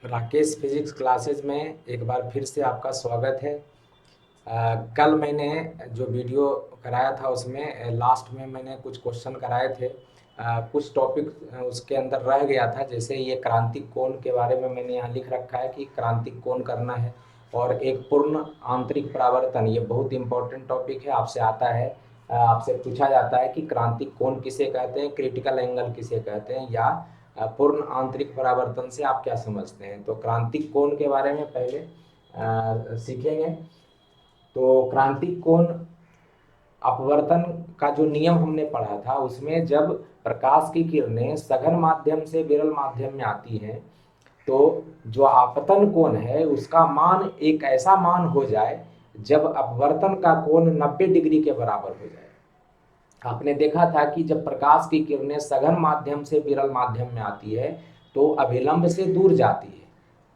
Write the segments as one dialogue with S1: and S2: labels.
S1: Rakesh physics classes में एक बार फिर से आपका स्वागत है। कल मैंने जो वीडियो कराया था उसमें लास्ट में मैंने कुछ क्वेश्चन कराए थे। कुछ टॉपिक उसके अंदर रह गया था, जैसे ये क्रांतिक कोण के बारे में मैंने यहाँ लिख रखा है कि क्रांतिक कोण करना है, और एक पूर्ण आंतरिक परावर्तन, ये बहुत इंपॉर्टेंट टॉपिक है, आपसे आता है। आपसे पूछा जाता है कि क्रांतिक कोण किसे कहते हैं, क्रिटिकल एंगल किसे कहते हैं, या पूर्ण आंतरिक परावर्तन से आप क्या समझते हैं। तो क्रांतिक कोण के बारे में पहले सीखेंगे। तो क्रांतिक कोण अपवर्तन का जो नियम हमने पढ़ा था, उसमें जब प्रकाश की किरणें सघन माध्यम से विरल माध्यम में आती हैं, तो जो आपतन कोण है उसका मान एक ऐसा मान हो जाए जब अपवर्तन का कोण 90 डिग्री के बराबर हो जाए। आपने देखा था कि जब प्रकाश की किरणें सघन माध्यम से विरल माध्यम में आती है तो अभिलंब से दूर जाती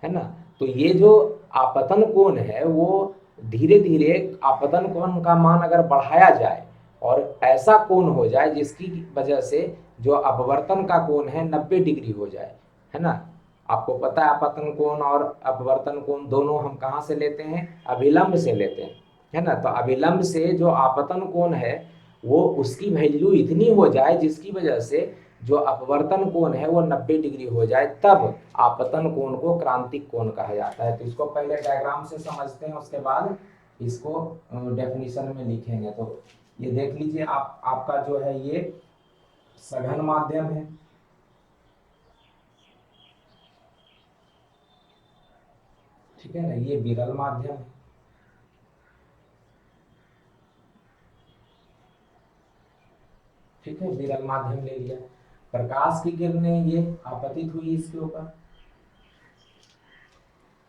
S1: है ना। तो ये जो आपतन कोण है वो धीरे धीरे आपतन कोण का मान अगर बढ़ाया जाए और ऐसा कोण हो जाए जिसकी वजह से जो अपवर्तन का कोण है 90 डिग्री हो जाए, है ना। आपको पता है आपतन कोण और अपवर्तन कोण दोनों हम कहाँ से लेते हैं, अभिलंब से लेते हैं, है ना। तो अभिलंब से जो आपतन कोण है वो उसकी वैल्यू इतनी हो जाए जिसकी वजह से जो अपवर्तन कोण है वो 90 डिग्री हो जाए, तब आपतन कोण को क्रांतिक कोण कहा जाता है। तो इसको पहले डायग्राम से समझते हैं, उसके बाद इसको डेफिनेशन में लिखेंगे। तो ये देख लीजिए, आपका जो है ये सघन माध्यम है, ठीक है ना। ये विरल माध्यम है, ठीक है, विरल माध्यम ले लिया। प्रकाश की किरणें ये आपतित हुई इसके ऊपर,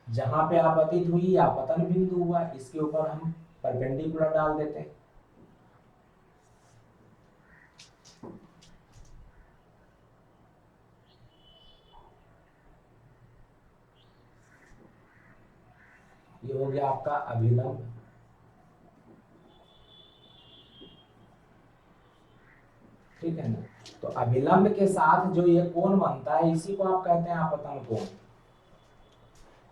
S1: जहां पे आपतित हुई आपतन बिंदु हुआ, इसके ऊपर हम परपेंडिकुलर डाल देते हैं। ये हो गया आपका अभिलंब, ठीक है ना। तो अभिलंब के साथ जो ये कोण बनता है इसी को आप कहते हैं आपतन कोण।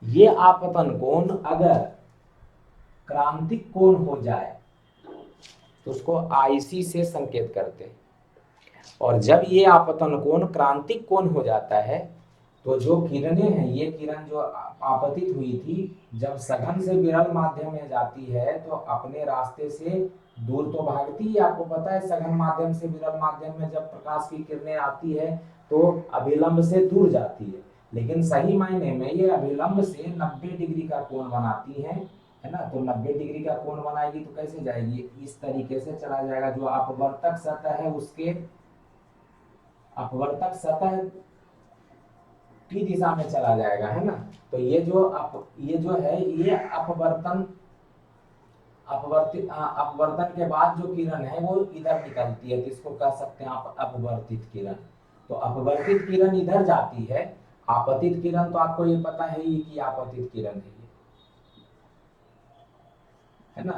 S1: ये आपतन कोण अगर क्रांतिक कोण हो जाए तो उसको आईसी से संकेत करते हैं, और जब ये आपतन कोण क्रांतिक कोण हो जाता है तो जो किरणें हैं, ये किरण जो आपतित हुई थी, जब सघन से विरल माध्यम में जाती है तो अपने रास्ते से दूर तो भागती है। आपको पता है सघन माध्यम से विरल माध्यम में जब प्रकाश की किरणें आती है तो अभिलंब से दूर जाती है, लेकिन सही मायने में ये अभिलंब से 90 डिग्री का कोण बनाती है ना। तो 90 डिग्री का कोण बनाएगी तो कैसे जाएगी, इस तरीके से चला जाएगा। जो अपवर्तक सतह है उसके अपवर्तक सतह की दिशा में चला जाएगा, है ना। तो ये जो है ये अपवर्तन के बाद जो किरण है वो इधर निकलती है, तो इसको कह सकते हैं आप अपवर्तित किरण। तो अपवर्तित किरण इधर जाती है, आपतित किरण तो आपको ये पता है ही कि आपतित किरण है ना।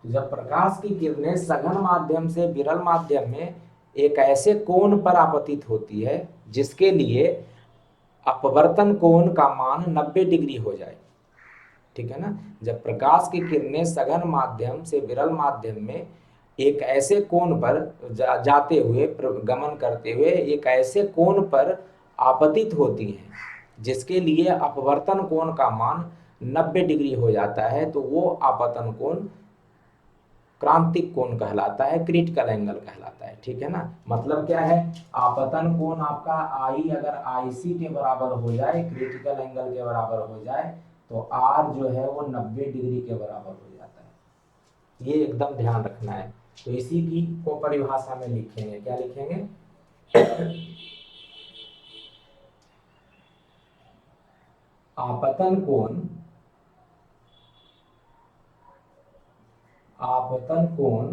S1: तो जब प्रकाश की किरणें सघन माध्यम से विरल माध्यम में एक ऐसे कोण पर आपतित होती है जिसके लिए अपवर्तन कोण का मान 90 डिग्री हो जाए, ठीक है ना। जब प्रकाश की किरणें सघन माध्यम से विरल माध्यम में एक ऐसे कोण पर जाते हुए गमन करते हुए एक ऐसे कोण पर आपतित होती हैं जिसके लिए अपवर्तन कोण का मान 90 डिग्री हो जाता है, तो वो आपतन कोण क्रांतिक कोण कहलाता है, क्रिटिकल एंगल कहलाता है, ठीक है ना। मतलब क्या है, आपतन कोण आपका आई अगर आईसी के बराबर हो जाए, क्रिटिकल एंगल के बराबर हो जाए, तो आर जो है वो 90 डिग्री के बराबर हो जाता है। ये एकदम ध्यान रखना है। तो इसी की को परिभाषा में लिखेंगे, क्या लिखेंगे, आपतन कोण, आपतन कोण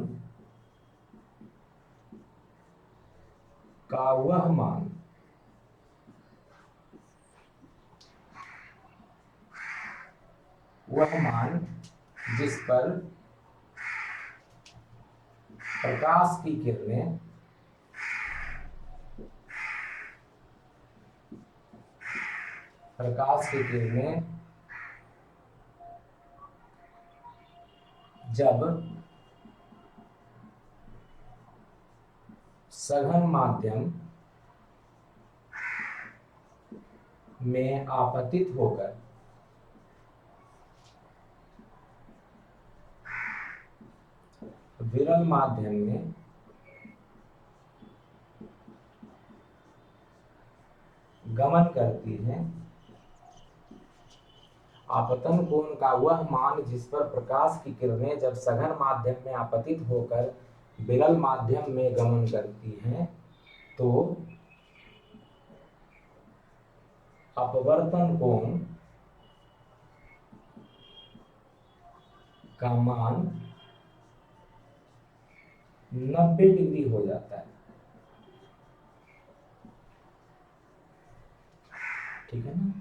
S1: का वह मान जिस पर प्रकाश की किरणें प्रकाश की किरणें जब सघन माध्यम में आपतित होकर विरल माध्यम में गमन करती है, आपतन कोण का वह मान जिस पर प्रकाश की किरणें जब सघन माध्यम में आपतित होकर विरल माध्यम में गमन करती हैं तो अपवर्तन कोण का मान 90 डिग्री हो जाता है। ठीक है ना,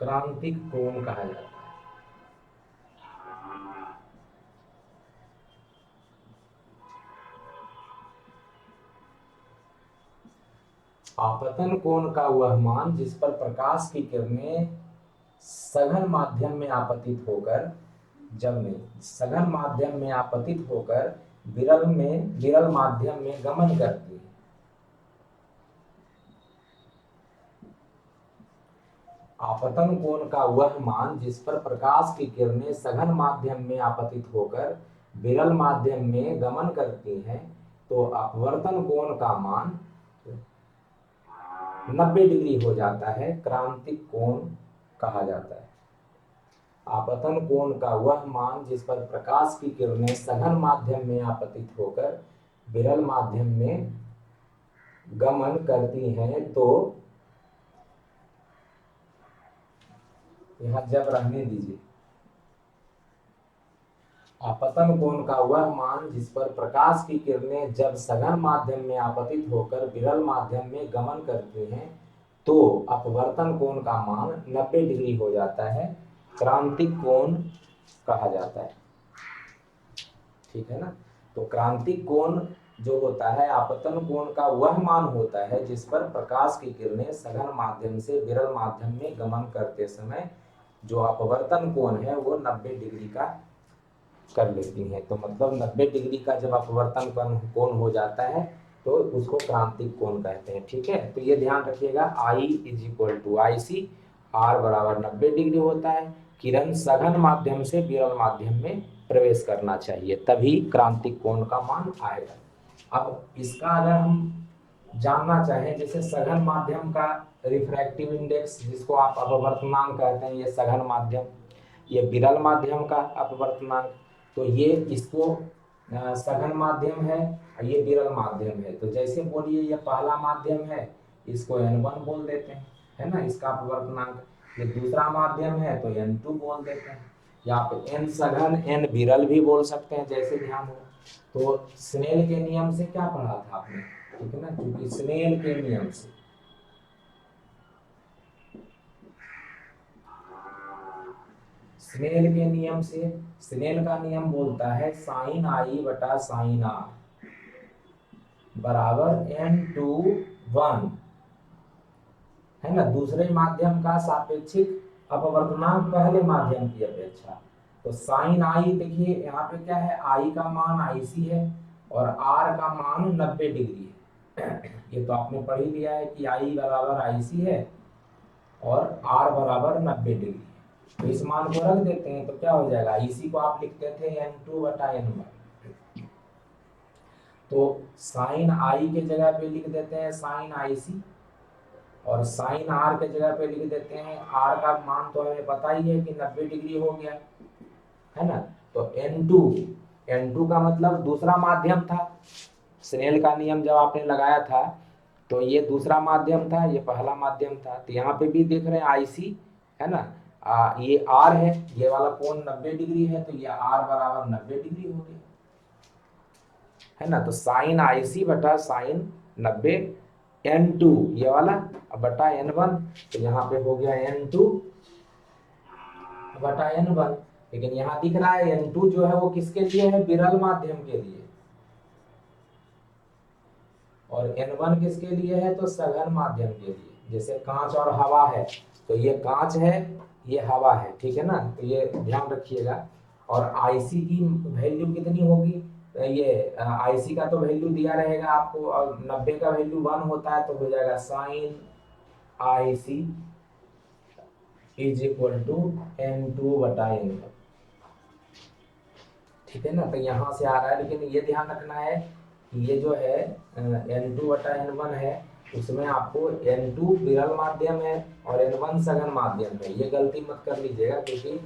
S1: क्रांतिक कोण कहा जाता है। आपतन कोण का वह मान जिस पर प्रकाश की किरणें सघन माध्यम में आपतित होकर सघन माध्यम में आपतित होकर विरल माध्यम में गमन करती है। आपतन कोण का वह मान जिस पर प्रकाश की किरणें सघन माध्यम में आपतित होकर विरल माध्यम में गमन करती हैं तो अपवर्तन कोण का मान 90 डिग्री हो जाता है, क्रांतिक कोण कहा जाता है। आपतन कोण का वह मान जिस पर प्रकाश की किरणें सघन माध्यम में आपतित होकर विरल माध्यम में गमन करती हैं तो यहां जब रहने दीजिए। आपतन कोण का वह मान जिस पर प्रकाश की किरणें जब सघन माध्यम में आपतित होकर विरल माध्यम में गमन करती हैं तो अपवर्तन कोण का मान 90 डिग्री हो जाता है, क्रांतिक कोण कहा जाता है। ठीक है ना, तो क्रांतिक कोण जो होता है आपतन कोण का वह मान होता है जिस पर प्रकाश की किरणें सघन माध्यम से विरल माध्यम में गमन करते समय जो अपवर्तन कोण है वो 90 डिग्री का कर लेती है। तो मतलब 90 डिग्री का जब अपवर्तन कोण हो जाता है तो उसको क्रांतिक कोण कहते हैं। ठीक है, तो ये ध्यान रखिएगा, I = IC, R बराबर 90 डिग्री होता है। किरण सघन माध्यम से विरल माध्यम में प्रवेश करना चाहिए तभी क्रांतिक कोण का मान आएगा। अब इसका अगर हम जानना चाहें, जैसे सघन माध्यम का रिफ्रैक्टिव इंडेक्स जिसको आप अपवर्तनांक कहते हैं, ये सघन माध्यम, ये विरल माध्यम का अपवर्तनांक, तो ये इसको सघन माध्यम है, ये विरल माध्यम है। तो जैसे बोलिए ये पहला माध्यम है, इसको N1 बोल देते हैं, है ना, इसका अपवर्तनांक। ये दूसरा माध्यम है तो N2 बोल देते हैं। यहाँ पे N सघन N विरल भी बोल सकते हैं, जैसे ध्यान हो। तो स्नेल के नियम से क्या पढ़ा था आपने, ठीक है ना, क्योंकि स्नेल के नियम से स्नेल का नियम बोलता है sin I बटा sin R बराबर N2 1, है ना। दूसरे माध्यम का सापेक्षिक अपवर्तनांक पहले माध्यम की अपेक्षा। तो sin I देखिए यहाँ पे क्या है, I का मान IC है और R का मान 90 डिग्री है। ये तो आपने पढ़ ही लिया है कि I बराबर IC है और R बराबर 90 डिग्री। तो इस मान को रख देते हैं तो क्या हो जाएगा, इसी को आप लिखते थे N2/N1। तो साइन आई के जगह पे लिख देते हैं साइन IC और साइन R के जगह पे लिख देते हैं, R का मान तो हमें पता ही है कि 90 डिग्री हो गया, है ना। तो N2 का मतलब दूसरा माध्यम था। स्नेल का नियम जब आपने लगाया था तो ये दूसरा माध्यम था, ये पहला माध्यम था। तो यहाँ पे भी देख रहे हैं IC, है ना, ये R है, ये वाला कोण 90 डिग्री है, तो ये R बराबर 90 डिग्री हो गया, है ना। तो साइन IC बटा साइन 90 N2 ये वाला बटा N1, तो यहाँ पे हो गया N2 बटा N1। लेकिन यहाँ दिख रहा है N2 जो है वो किसके लिए है, विरल माध्यम के लिए, और N1 किसके लिए है, तो सघन माध्यम के लिए। जैसे कांच और हवा है, तो ये कांच है, ये हवा है, ठीक है ना, तो ये ध्यान रखिएगा। और आईसी की वैल्यू कितनी होगी, ये आईसी का तो वैल्यू दिया रहेगा आपको, और 90 का वैल्यू 1 होता है, तो हो जाएगा sine IC is equal to N2/N1, ठीक है ना। तो यहाँ से आ रहा है, लेकिन ये ध्यान रखना है कि ये जो है N2/N1 है, उसमें आपको N2 विरल माध्यम है और N1 सघन माध्यम है। ये गलती मत कर लीजिएगा, क्योंकि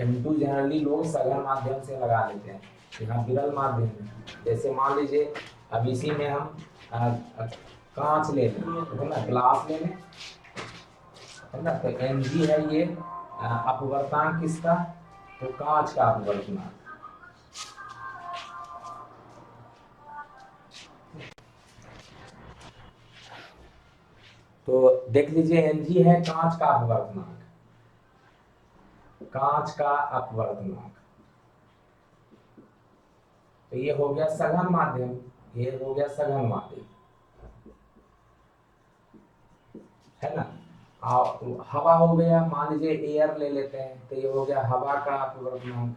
S1: N2 जनरली लोग सघन माध्यम से लगा लेते हैं, यहाँ विरल माध्यम है। जैसे मान लीजिए अब इसी में हम कांच ले लें, है ना, ग्लास ले लें, है ना, तो Ng है ये अपवर्तनांक किसका, तो कांच का अपवर्तनांक। तो देख लीजिए Ng है कांच का अपवर्तनांक, कांच का अपवर्तनांक, तो ये हो गया सघन माध्यम, ये हो गया सघन माध्यम, है ना। हवा हो गया, मान लीजिए एयर ले लेते हैं, तो ये हो गया हवा का अपवर्तनांक,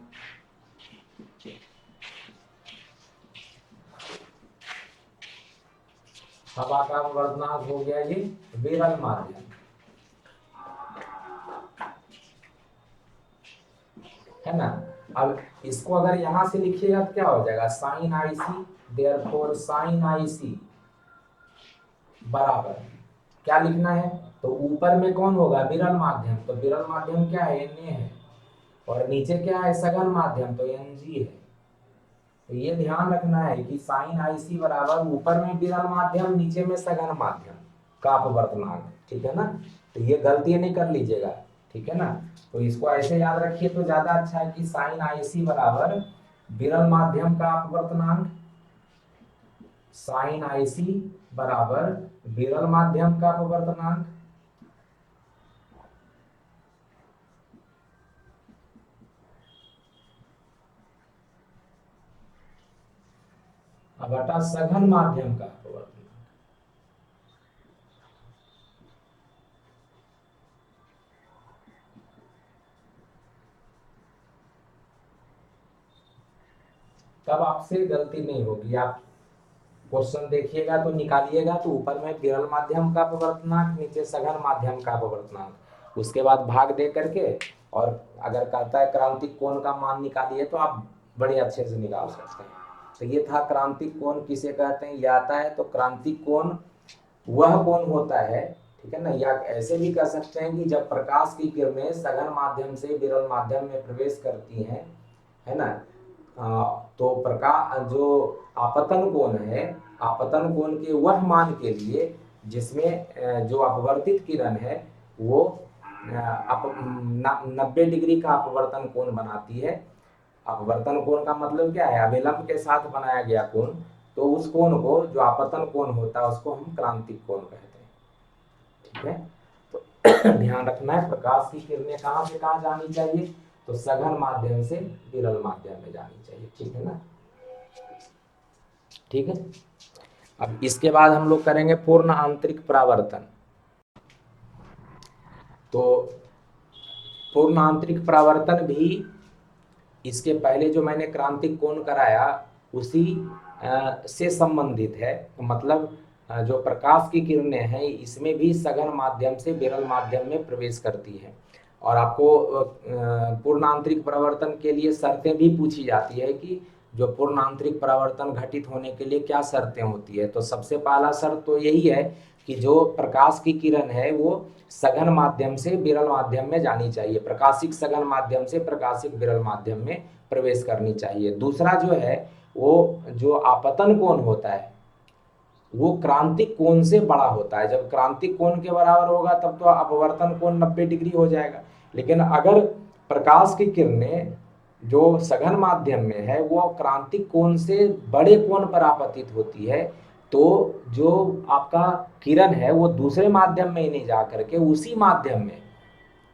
S1: हवा का अपवर्तनांक हो गया ये विरल माध्यम, है ना। अब इसको अगर यहां से लिखिएगा तो क्या हो जाएगा, sine IC, therefore sign IC बराबर क्या लिखना है, तो ऊपर में कौन होगा, विरल माध्यम, तो विरल माध्यम क्या है, Na है, और नीचे क्या है, सघन माध्यम, तो Ng है। तो ये ध्यान रखना है कि साइन आईसी बराबर ऊपर में विरल माध्यम, नीचे में सघन माध्यम का अपवर्तनांक, ठीक है ना। तो ये गलती नहीं कर लीजिएगा, ठीक है ना। तो इसको ऐसे याद रखिए तो ज्यादा अच्छा है कि साइन आईसी बराबर विरल माध्यम का अपवर्तनांक, साइन आईसी बराबर विरल माध्यम का अपवर्तनांक, बटा सघन माध्यम का अपवर्तनांक। तब आपसे गलती नहीं होगी, आप क्वेश्चन देखिएगा तो निकालिएगा, तो ऊपर में विरल माध्यम का अपवर्तनांक, नीचे सघन माध्यम का अपवर्तनांक, उसके बाद भाग दे करके, और अगर कहता है क्रांतिक कोण का मान निकालिए तो आप बड़े अच्छे से निकाल सकते हैं। तो ये था क्रांतिक कोण किसे कहते हैं, ये आता है। तो क्रांतिक कोण वह कोण होता है, ठीक है ना, या ऐसे भी कह सकते हैं कि जब प्रकाश की किरणें सघन माध्यम से विरल माध्यम में प्रवेश करती हैं, है ना, तो प्रकाश जो आपतन कोण है, आपतन कोण के वह मान के लिए जिसमें जो अपवर्तित किरण है वो 90 डिग्री का अपवर्तन कोण बनाती है। अपवर्तन कोण का मतलब क्या है, अभिलंब के साथ बनाया गया कोण, तो उस कोण को, जो आपतन कोण होता है, उसको हम क्रांतिक कोण कहते हैं, ठीक है। तो ध्यान रखना है, प्रकाश की किरणें कहाँ से कहाँ जानी चाहिए, तो सघन माध्यम से विरल माध्यम में जानी चाहिए, ठीक है ना, ठीक है। अब इसके बाद हम लोग करेंगे पूर्ण आंतरिक परावर्तन। तो पूर्ण आंतरिक परावर्तन भी इसके पहले जो मैंने क्रांतिक कोण कराया उसी से संबंधित है। तो मतलब जो प्रकाश की किरणें हैं इसमें भी सघन माध्यम से विरल माध्यम में प्रवेश करती है, और आपको पूर्ण आंतरिक परावर्तन के लिए शर्तें भी पूछी जाती है कि जो पूर्ण आंतरिक परावर्तन घटित होने के लिए क्या शर्तें होती है। तो सबसे पहला शर्त तो यही है कि जो प्रकाश की किरण है वो सघन माध्यम से विरल माध्यम में जानी चाहिए, प्रकाशिक सघन माध्यम से प्रकाशिक विरल माध्यम में प्रवेश करनी चाहिए। दूसरा जो है वो जो आपतन कोण होता है वो क्रांतिक कोण से बड़ा होता है। जब क्रांतिक कोण के बराबर होगा तब तो अपवर्तन कोण 90 डिग्री हो जाएगा, लेकिन अगर प्रकाश की किरणें जो सघन माध्यम में है वो क्रांतिक कोण से बड़े कोण पर आपतित होती है, तो जो आपका किरण है वो दूसरे माध्यम में ही नहीं जा करके उसी माध्यम में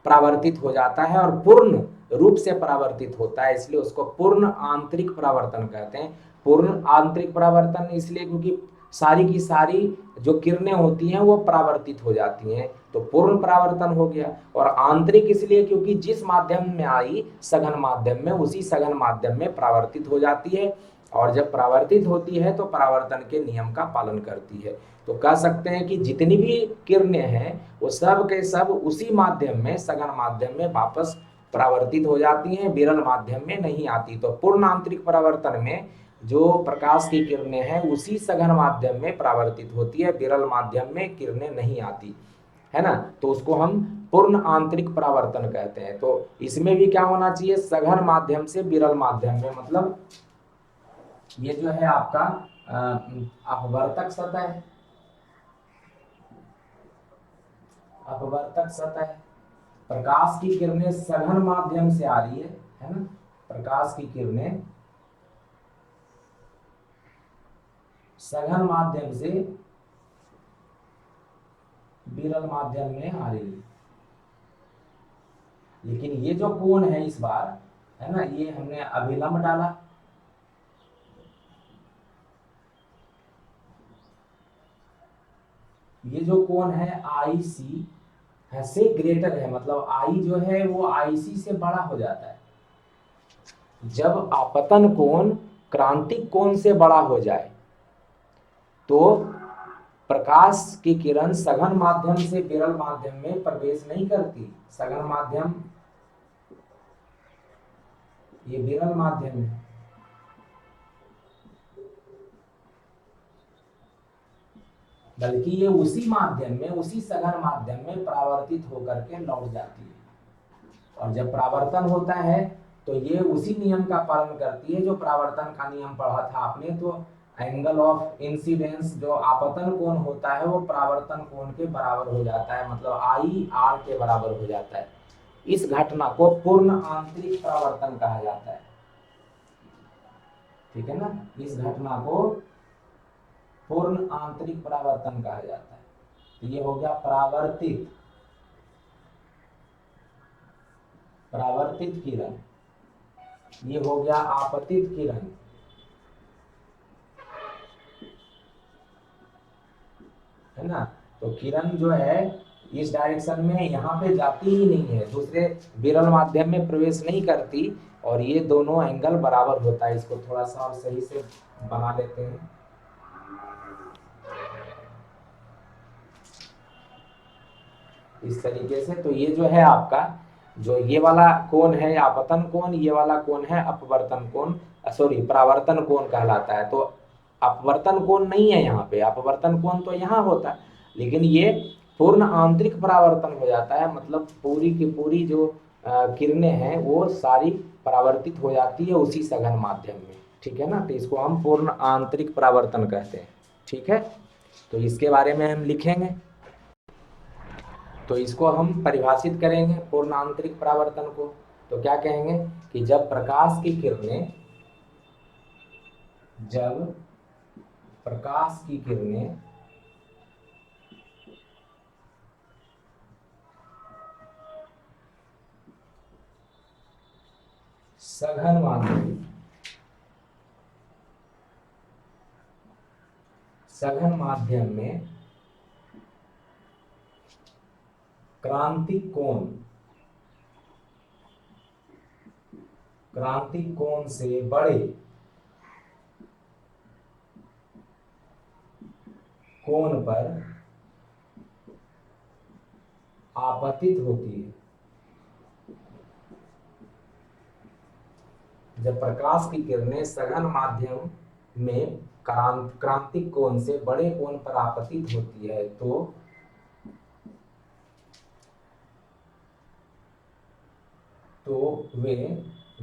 S1: परावर्तित हो जाता है और पूर्ण रूप से परावर्तित होता है, इसलिए उसको पूर्ण आंतरिक परावर्तन कहते हैं। पूर्ण आंतरिक परावर्तन इसलिए क्योंकि सारी की सारी जो किरणें होती हैं वो परावर्तित हो जाती हैं, तो पूर्ण परावर्तन हो गया। और आंतरिक इसलिए क्योंकि जिस माध्यम में आई सघन माध्यम में, उसी सघन माध्यम में परावर्तित हो जाती है, और जब परावर्तित होती है तो परावर्तन के नियम का पालन करती है। तो कह सकते हैं कि जितनी भी किरणें हैं वो सब के सब उसी माध्यम में, सघन माध्यम में वापस परावर्तित हो जाती हैं, विरल माध्यम में नहीं आती। तो पूर्ण आंतरिक परावर्तन में जो प्रकाश की किरणें हैं उसी सघन माध्यम में परावर्तित होती है, विरल माध्यम में किरणें नहीं आती, है ना। तो उसको हम पूर्ण आंतरिक परावर्तन कहते हैं। तो इसमें भी क्या होना चाहिए, सघन माध्यम से विरल माध्यम में, मतलब ये जो है आपका अपवर्तक सतह है, अपवर्तक सतह, प्रकाश की किरणें सघन माध्यम से आ रही है ना, प्रकाश की किरणें सघन माध्यम से विरल माध्यम में आ रही है। लेकिन ये जो कोण है इस बार, है ना, ये हमने अभिलंब डाला, ये जो कोण है आई सी से ग्रेटर है, मतलब आई जो है वो आई सी से बड़ा हो जाता है। जब आपतन कोण क्रांतिक कोण से बड़ा हो जाए तो प्रकाश की किरण सघन माध्यम से विरल माध्यम में प्रवेश नहीं करती। सघन माध्यम ये विरल माध्यम है, बल्कि ये उसी माध्यम में, उसी सघन माध्यम में परावर्तित होकर के लौट जाती है। और जब परावर्तन होता है तो ये उसी नियम का पालन करती है जो परावर्तन का नियम पढ़ा था आपने। तो एंगल ऑफ इंसिडेंस, जो आपतन कोण होता है, वो परावर्तन कोण के बराबर हो जाता है, मतलब आई आर के बराबर हो जाता है। इस घटना को पूर्ण आंतरिक परावर्तन कहा जाता है, ठीक है ना। इस घटना को पूर्ण आंतरिक परावर्तन कहा जाता है। तो ये हो गया परावर्तित, परावर्तित किरण, ये हो गया आपतित किरण, है ना। तो किरण जो है इस डायरेक्शन में यहाँ पे जाती ही नहीं है, दूसरे विरल माध्यम में प्रवेश नहीं करती, और ये दोनों एंगल बराबर होता है। इसको थोड़ा सा और सही से बना लेते हैं, इस तरीके से। तो ये जो है आपका, जो ये वाला कोण है आपतन कोण, ये वाला कोण है अपवर्तन कोण, सॉरी परावर्तन कोण कहलाता है। तो अपवर्तन कोण नहीं है यहाँ पे, अपवर्तन कोण तो यहाँ होता है, लेकिन ये पूर्ण आंतरिक परावर्तन हो जाता है, मतलब पूरी की पूरी जो किरणें हैं वो सारी परावर्तित हो जाती है उसी सघन माध्यम में, ठीक है ना। तो इसको हम पूर्ण आंतरिक परावर्तन कहते हैं, ठीक है। तो इसके बारे में हम लिखेंगे, तो इसको हम परिभाषित करेंगे पूर्ण आंतरिक परावर्तन को। तो क्या कहेंगे कि जब प्रकाश की किरणें, जब प्रकाश की किरणें सघन माध्यम, सघन माध्यम में क्रांतिक कोण, क्रांतिक कोण से बड़े कोण पर आपतित होती है। जब प्रकाश की किरणें सघन माध्यम में क्रांतिक कोण से बड़े कोण पर आपतित होती है तो वे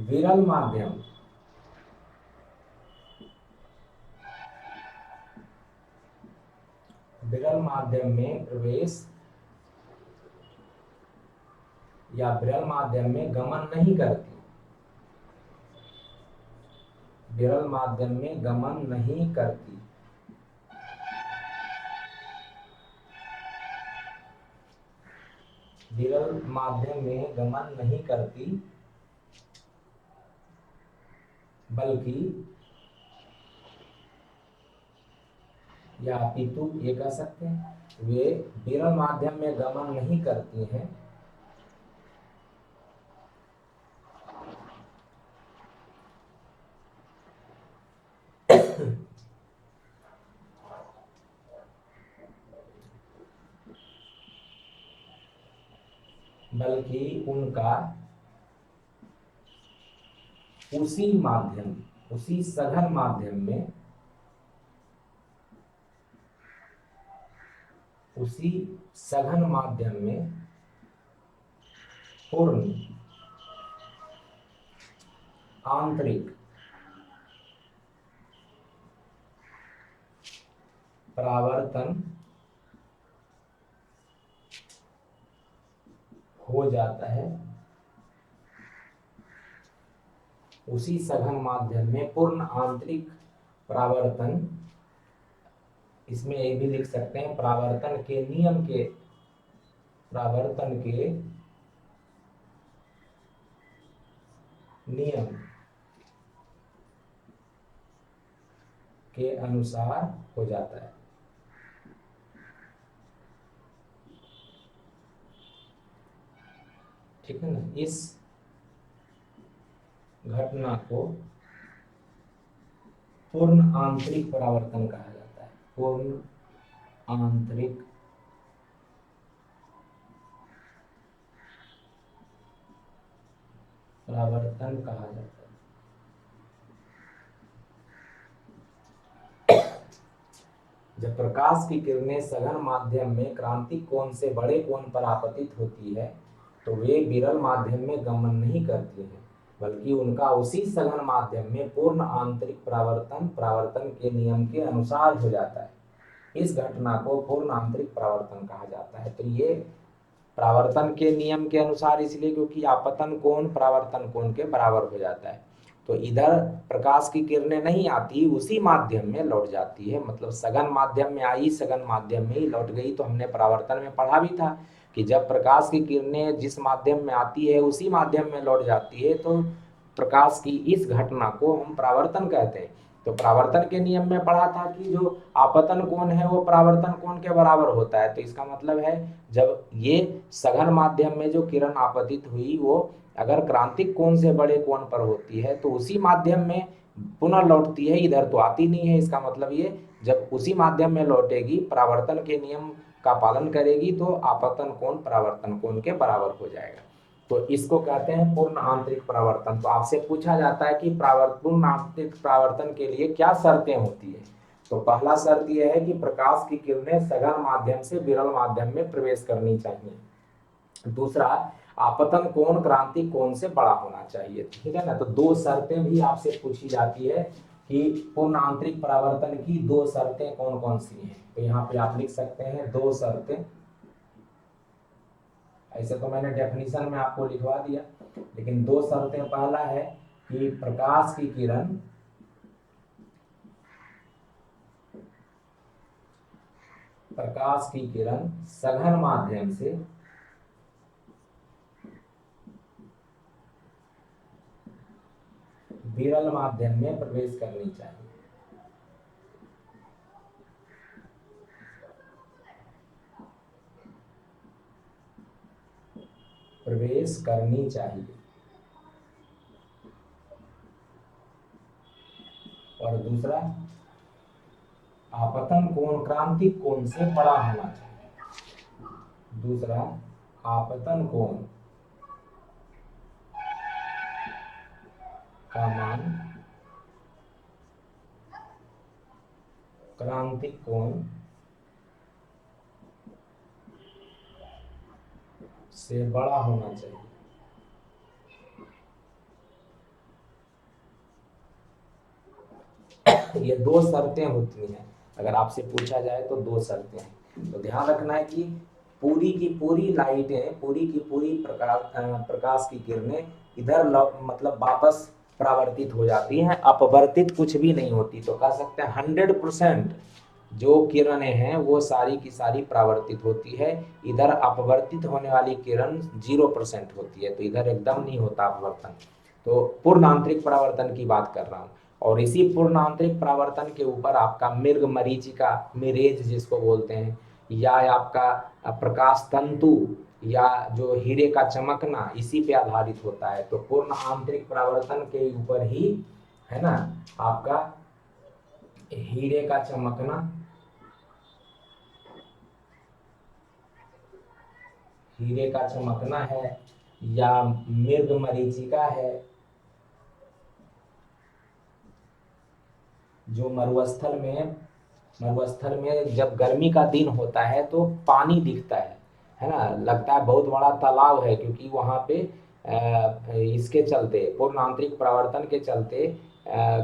S1: विरल माध्यम, विरल माध्यम में प्रवेश या विरल माध्यम में गमन नहीं करती, विरल माध्यम में गमन नहीं करती। विरल माध्यम में गमन नहीं करती, बल्कि या अपितु ये कह सकते हैं, वे विरल माध्यम में गमन नहीं करती हैं, बल्कि उनका उसी माध्यम, उसी सघन माध्यम में, उसी सघन माध्यम में पूर्ण आंतरिक परावर्तन हो जाता है, उसी सघन माध्यम में पूर्ण आंतरिक परावर्तन, इसमें ये भी लिख सकते हैं परावर्तन के नियम के, परावर्तन के नियम के अनुसार हो जाता है। ठीक है ना, इस घटना को पूर्ण आंतरिक परावर्तन कहा जाता है, पूर्ण आंतरिक परावर्तन कहा जाता है। जब प्रकाश की किरणें सघन माध्यम में क्रांतिक कोण से बड़े कोण पर आपतित होती है तो वे विरल माध्यम में गमन नहीं करती हैं, बल्कि उनका उसी सघन माध्यम में पूर्ण आंतरिक परावर्तन के नियम के अनुसार हो जाता है। इस घटना को पूर्ण आंतरिक परावर्तन कहा जाता है। तो ये परावर्तन के नियम के अनुसार इसलिए क्योंकि आपतन कोण परावर्तन कोण के बराबर हो जाता है। तो इधर प्रकाश की किरणें नहीं आती, उसी माध्यम में लौट जाती है, मतलब सघन माध्यम में आई, सघन माध्यम में ही लौट गई। तो हमने परावर्तन में पढ़ा भी था कि जब प्रकाश की किरणें जिस माध्यम में आती है उसी माध्यम में लौट जाती है तो प्रकाश की इस घटना को हम परावर्तन कहते हैं। तो परावर्तन के नियम में पढ़ा था कि जो आपतन कोण है वो परावर्तन कोण के बराबर होता है। तो इसका मतलब है जब ये सघन माध्यम में जो किरण आपतित हुई वो अगर क्रांतिक कोण से बड़े कोण पर होती है तो उसी माध्यम में पुनः लौटती है, इधर तो आती नहीं है। इसका मतलब ये जब उसी माध्यम में लौटेगी, परावर्तन के नियम का पालन करेगी तो आपतन कोण परावर्तन कोण के बराबर हो जाएगा। तो इसको कहते हैं पूर्ण आंतरिक परावर्तन। तो आपसे पूछा जाता है कि पूर्ण आंतरिक परावर्तन के लिए क्या शर्तें होती है। तो पहला शर्त यह है कि प्रकाश की किरणें सघन माध्यम से विरल माध्यम में प्रवेश करनी चाहिए। दूसरा, आपतन कोण क्रांतिक कोण से बड़ा होना चाहिए। ठीक है ना, तो दो शर्तें भी आपसे पूछी जाती है कि पूर्ण आंतरिक परावर्तन की दो शर्तें कौन कौन सी हैं। तो यहाँ पे आप लिख सकते हैं दो शर्तें। ऐसे तो मैंने डेफिनेशन में आपको लिखवा दिया, लेकिन दो शर्तें, पहला है कि प्रकाश की किरण सघन माध्यम से विरल माध्यम में प्रवेश करनी चाहिए। प्रवेश करनी चाहिए। और दूसरा, आपतन कोण क्रांतिक कोण से बड़ा होना चाहिए। दूसरा, आपतन कोण का मान क्रांतिक कोण से बड़ा होना चाहिए। ये दो शर्तें होती हैं, अगर आपसे पूछा जाए तो दो शर्तें हैं। तो ध्यान रखना है कि पूरी की पूरी लाइटें, पूरी की पूरी प्रकाश की किरणें इधर मतलब वापस परावर्तित हो जाती हैं, अपवर्तित कुछ भी नहीं होती। तो कह सकते हैं 100% जो किरणें हैं वो सारी की सारी परावर्तित होती है। इधर अपवर्तित होने वाली किरण 0% होती है, तो इधर एकदम नहीं होता अपवर्तन। तो पूर्ण आंतरिक परावर्तन की बात कर रहा हूँ। और इसी पूर्ण आंतरिक परावर्तन के ऊपर आपका मृग मरीचिका, मिरेज जिसको बोलते हैं, या आपका प्रकाश तंतु, या जो हीरे का चमकना, इसी पे आधारित होता है। तो पूर्ण आंतरिक परावर्तन के ऊपर ही, है ना, आपका हीरे का चमकना, हीरे का चमकना है, या मृग मरीचिका है, जो मरुस्थल में जब गर्मी का दिन होता है तो पानी दिखता है ना, लगता है बहुत बड़ा तालाब है, क्योंकि वहाँ पे इसके चलते, पूर्ण आंतरिक परावर्तन के चलते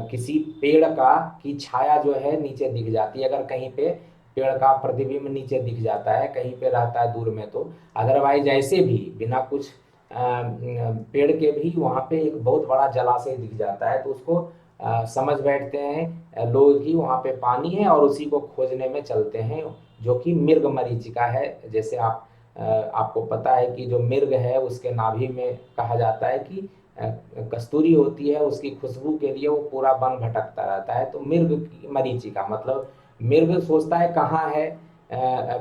S1: किसी पेड़ का की छाया जो है नीचे दिख जाती है। अगर कहीं पे पेड़ का प्रतिबिंब नीचे दिख जाता है, कहीं पे रहता है दूर में, तो अदरवाइज ऐसे भी बिना कुछ पेड़ के भी वहाँ पे एक बहुत बड़ा जलाशय दिख जाता है, तो उसको समझ बैठते हैं लोग कि वहाँ पे पानी है, और उसी को खोजने में चलते हैं, जो कि मृग मरीचिका है। जैसे आपको पता है कि जो मृग है उसके नाभि में कहा जाता है कि कस्तूरी होती है, उसकी खुशबू के लिए वो पूरा वन भटकता रहता है। तो मृग की मरीचिका मतलब मृग सोचता है कहाँ है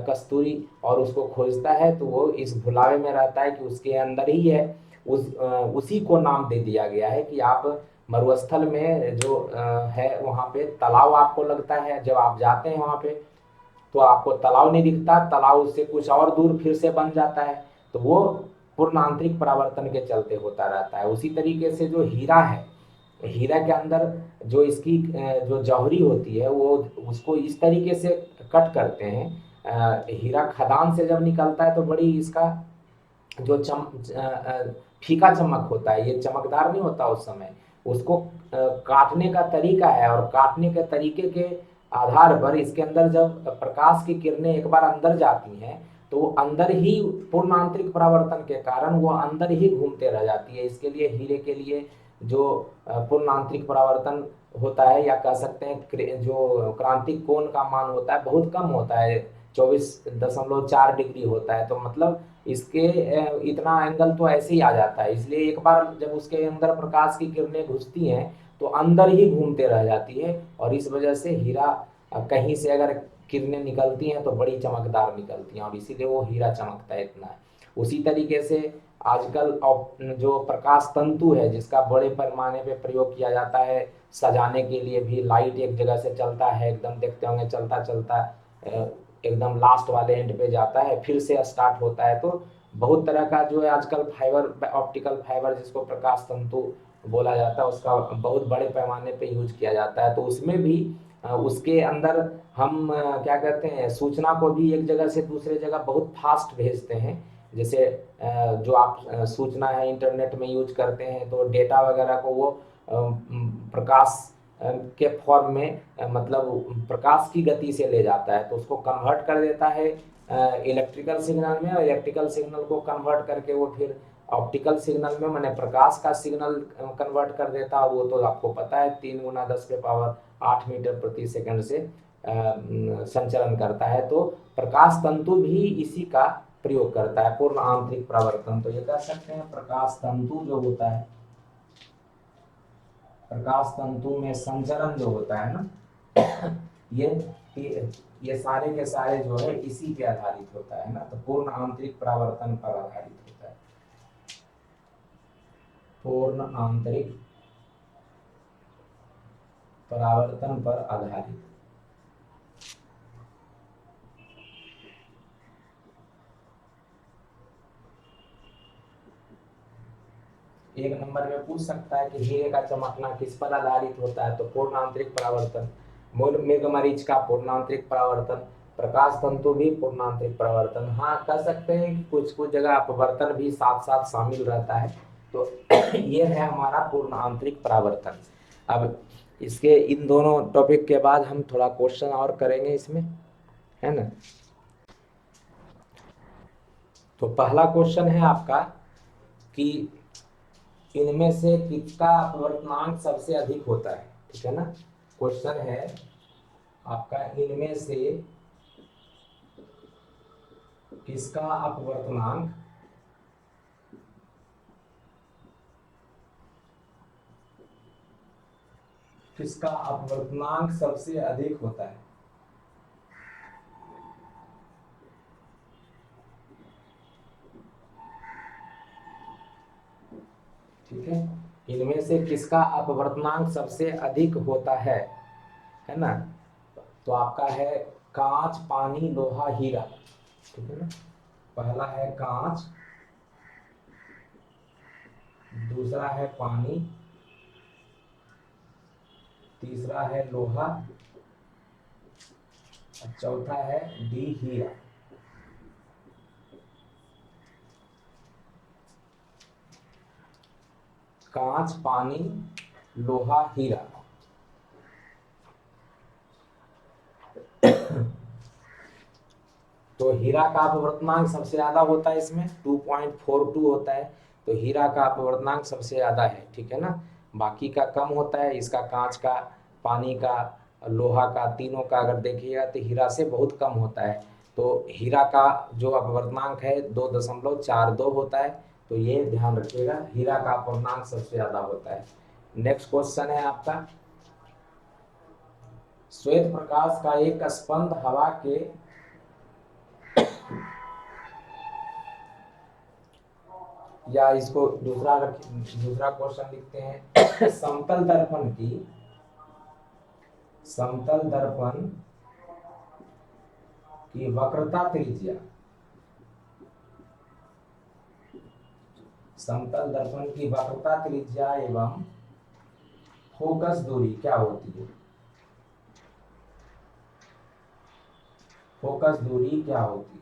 S1: कस्तूरी, और उसको खोजता है, तो वो इस भुलावे में रहता है कि उसके अंदर ही है। उसी को नाम दे दिया गया है कि आप मरुस्थल में जो है वहाँ पे तालाब आपको लगता है, जब आप जाते हैं वहाँ पे तो आपको तालाब नहीं दिखता, तालाब उससे कुछ और दूर फिर से बन जाता है। तो वो पूर्ण आंतरिक परावर्तन के चलते होता रहता है। उसी तरीके से जो हीरा है, हीरा के अंदर जो इसकी जो जौहरी होती है, वो उसको इस तरीके से कट करते हैं। हीरा खदान से जब निकलता है तो बड़ी इसका जो फीका चमक होता है, ये चमकदार नहीं होता उस समय। उसको काटने का तरीका है, और काटने के तरीके के आधार पर इसके अंदर जब प्रकाश की किरणें एक बार अंदर जाती हैं, तो वो अंदर ही पूर्ण आंतरिक परावर्तन के कारण वो अंदर ही घूमते रह जाती है। इसके लिए हीरे के लिए जो पूर्ण आंतरिक परावर्तन होता है, या कह सकते हैं जो क्रांतिक कोण का मान होता है, बहुत कम होता है, 24.4 डिग्री होता है। तो मतलब इसके इतना एंगल तो ऐसे ही आ जाता है। इसलिए एक बार जब उसके अंदर प्रकाश की किरणें घुसती हैं तो अंदर ही घूमते रह जाती है, और इस वजह से हीरा कहीं से अगर किरणें निकलती हैं तो बड़ी चमकदार निकलती हैं, और इसीलिए वो हीरा चमकता है इतना। उसी तरीके से आजकल जो प्रकाश तंतु है, जिसका बड़े पैमाने पे प्रयोग किया जाता है सजाने के लिए भी, लाइट एक जगह से चलता है, एकदम देखते होंगे चलता चलता एकदम लास्ट वाले एंड पे जाता है, फिर से स्टार्ट होता है। तो बहुत तरह का जो है आजकल फाइबर, ऑप्टिकल फाइबर जिसको प्रकाश तंतु बोला जाता है, उसका बहुत बड़े पैमाने पे यूज किया जाता है। तो उसमें भी उसके अंदर हम क्या कहते हैं, सूचना को भी एक जगह से दूसरे जगह बहुत फास्ट भेजते हैं। जैसे जो आप सूचना है इंटरनेट में यूज करते हैं, तो डेटा वगैरह को वो प्रकाश के फॉर्म में मतलब प्रकाश की गति से ले जाता है, तो उसको कन्वर्ट कर देता है इलेक्ट्रिकल सिग्नल में, और इलेक्ट्रिकल सिग्नल को कन्वर्ट करके वो फिर ऑप्टिकल सिग्नल में, मैंने प्रकाश का सिग्नल कन्वर्ट कर देता है। वो तो आपको पता है 3 × 10⁸ मीटर प्रति सेकंड से संचरण करता है। तो प्रकाश तंतु भी इसी का प्रयोग करता है, पूर्ण आंतरिक परावर्तन। तो ये कह सकते हैं प्रकाश तंतु जो होता है, प्रकाश तंतु में संचरण जो होता है ना, ये ये सारे के सारे जो है इसी पे आधारित होता है ना। तो पूर्ण आंतरिक परावर्तन पर आधारित होता है, पूर्ण आंतरिक परावर्तन पर आधारित। एक नंबर में पूछ सकता है कि हीरे का चमकना किस पर आधारित होता है, तो पूर्ण आंतरिक परावर्तन। मृग मरीच का पूर्ण आंतरिक परावर्तन, प्रकाश तंतु भी पूर्ण आंतरिक परावर्तन। हाँ, कह सकते हैं कि कुछ कुछ जगह अपवर्तन भी साथ साथ शामिल रहता है। तो ये है हमारा पूर्ण आंतरिक परावर्तन। अब इसके इन दोनों टॉपिक के बाद हम थोड़ा क्वेश्चन और करेंगे इसमें, है ना। तो पहला क्वेश्चन है आपका कि इनमें से किसका अपवर्तनांक सबसे अधिक होता है, ठीक है ना। क्वेश्चन है आपका, इनमें से किसका अपवर्तनांक किसका अपवर्तनांक सबसे अधिक होता है? ठीक है, इनमें से किसका अपवर्तनांक सबसे अधिक होता है ना? तो आपका है कांच, पानी, लोहा, हीरा। ठीक है ना? पहला है कांच, दूसरा है पानी, तीसरा है लोहा, और चौथा है डी हीरा। कांच, पानी, लोहा, हीरा। तो हीरा का अपवर्तनांक सबसे ज्यादा होता है, इसमें 2.42 होता है। तो हीरा का अपवर्तनांक सबसे ज्यादा है, ठीक है ना? बाकी का कम होता है, इसका कांच का, पानी का, लोहा का, तीनों का अगर देखिएगा तो हीरा से बहुत कम होता है। तो हीरा का जो अपवर्तनांक है 2.42 होता है। तो ये ध्यान रखिएगा, हीरा का अपवर्तनांक सबसे ज्यादा होता है। नेक्स्ट क्वेश्चन है आपका, श्वेत प्रकाश का एक स्पंद हवा के या इसको दूसरा क्वेश्चन लिखते हैं। समतल दर्पण की वक्रता त्रिज्या, समतल दर्पण की वक्रता त्रिज्या एवं फोकस दूरी क्या होती है? फोकस दूरी क्या होती है?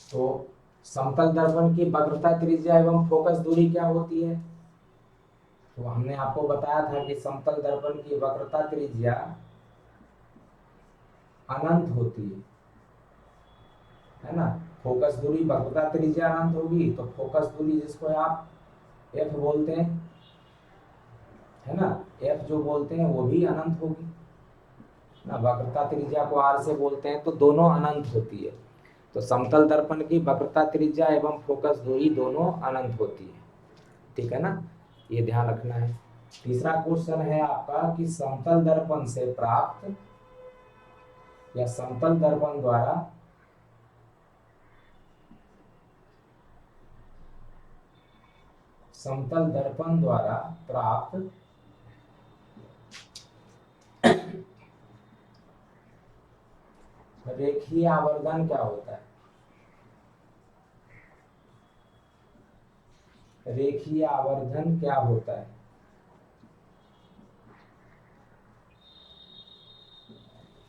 S1: तो समतल दर्पण की वक्रता त्रिज्या एवं फोकस दूरी क्या होती है? तो हमने आपको बताया था कि समतल दर्पण की वक्रता त्रिज्या अनंत होती है ना? फोकस दूरी, वक्रता त्रिज्या अनंत होगी, तो फोकस दूरी जिसको आप एफ बोलते हैं, है ना, एफ जो बोलते हैं वो भी अनंत होगी ना। वक्रता त्रिज्या को आर से बोलते हैं, तो दोनों अनंत होती है। तो समतल दर्पण की वक्रता त्रिज्या एवं फोकस दूरी दोनों अनंत होती है, ठीक है ना? ये ध्यान रखना है। तीसरा क्वेश्चन है आपका कि समतल दर्पण से प्राप्त या समतल दर्पण द्वारा प्राप्त रेखीय आवर्धन क्या होता है? रेखीय आवर्धन क्या होता है?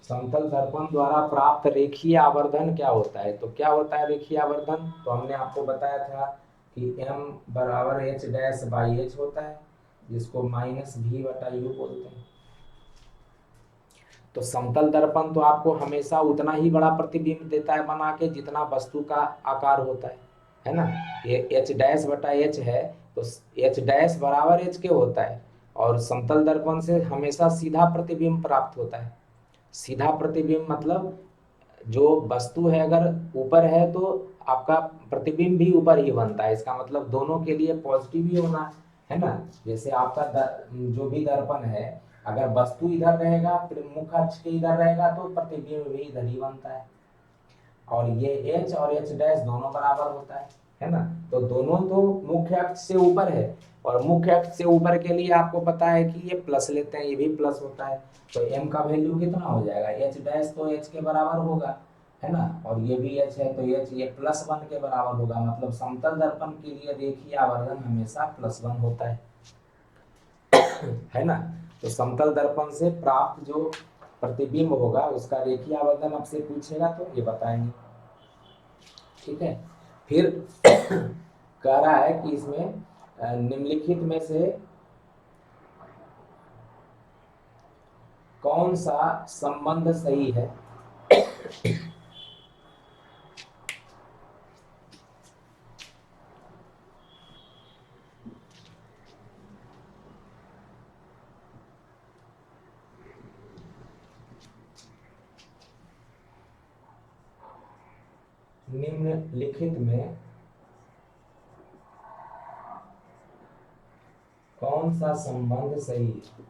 S1: समतल दर्पण द्वारा प्राप्त रेखीय आवर्धन क्या होता है? तो क्या होता है रेखीय आवर्धन? तो हमने आपको बताया था कि m बराबर h डैश बाई h होता है, जिसको माइनस भी बटा यू बोलते हैं। तो समतल दर्पण तो आपको हमेशा उतना ही बड़ा प्रतिबिंब देता है बना के जितना वस्तु का आकार होता है ना? ये h डैश बटा h है, तो h डैश बराबर h के होता है, और समतल दर्पण से हमेशा सीधा प्रतिबिंब प्राप्त होता है। सीधा प्रतिबिंब मतलब जो वस्तु है अगर ऊपर है तो आपका प्रतिबिंब भी ऊपर ही बनता है। इसका मतलब दोनों के लिए पॉजिटिव ही होना है ना? जैसे आपका जो भी दर्पण है, अगर वस्तु इधर रहेगा, फिर मुख्य अक्ष के इधर रहेगा, तो प्रतिबिंब भी इधर ही बनता है। और ये h और h डैश दोनों बराबर होता है ना? तो दोनों तो मुख्य अक्ष से ऊपर है, और मुख्य अक्ष से ऊपर के लिए आपको पता है कि ये प्लस लेते हैं, ये भी प्लस होता है। तो m का वैल्यू कितना हो जाएगा? h डैश तो h के बराबर होगा, है ना? और ये भी h है, तो h ये +1 के बराबर होगा। मतलब समतल दर्पण के लिए रेखीय आवर्धन हमेशा +1 होता है ना? तो समतल दर्पण से प्राप्त जो प्रतिबिंब होगा उसका रेखीय आवर्धन आपसे पूछेगा तो ये बताएंगे, ठीक है? फिर कह रहा है कि इसमें निम्नलिखित में से कौन सा संबंध सही है? निम्नलिखित में कौन सा संबंध सही है?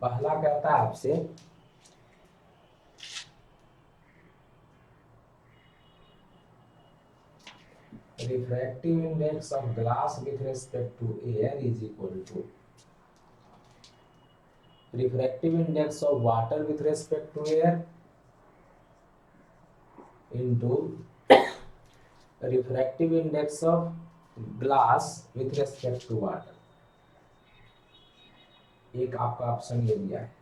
S1: पहला कहता है आपसे refractive index of glass with respect to air is equal to refractive index of water with respect to air into refractive index of glass with respect to water। एक आपका ऑप्शन ये दिया है,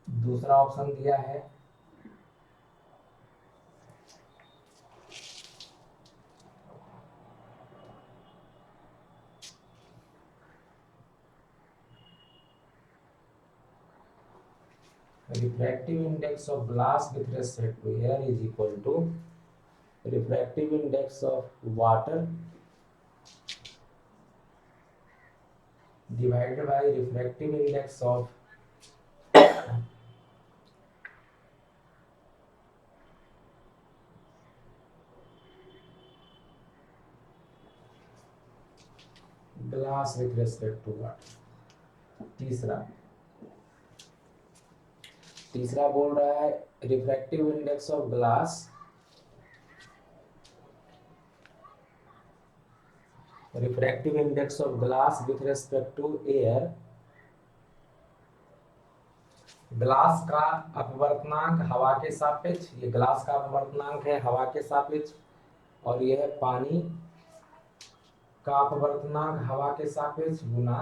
S1: दूसरा ऑप्शन दिया है refractive index of glass with respect to air is equal to refractive index of water divided by refractive index of glass with respect to water। तीसरा बोल रहा है refractive index of glass with respect to air. Glass का अपवर्तनांक हवा के सापेक्ष, ये ग्लास का अपवर्तनांक है हवा के सापेक्ष, और यह है पानी का अपवर्तनांक हवा के सापेक्ष गुना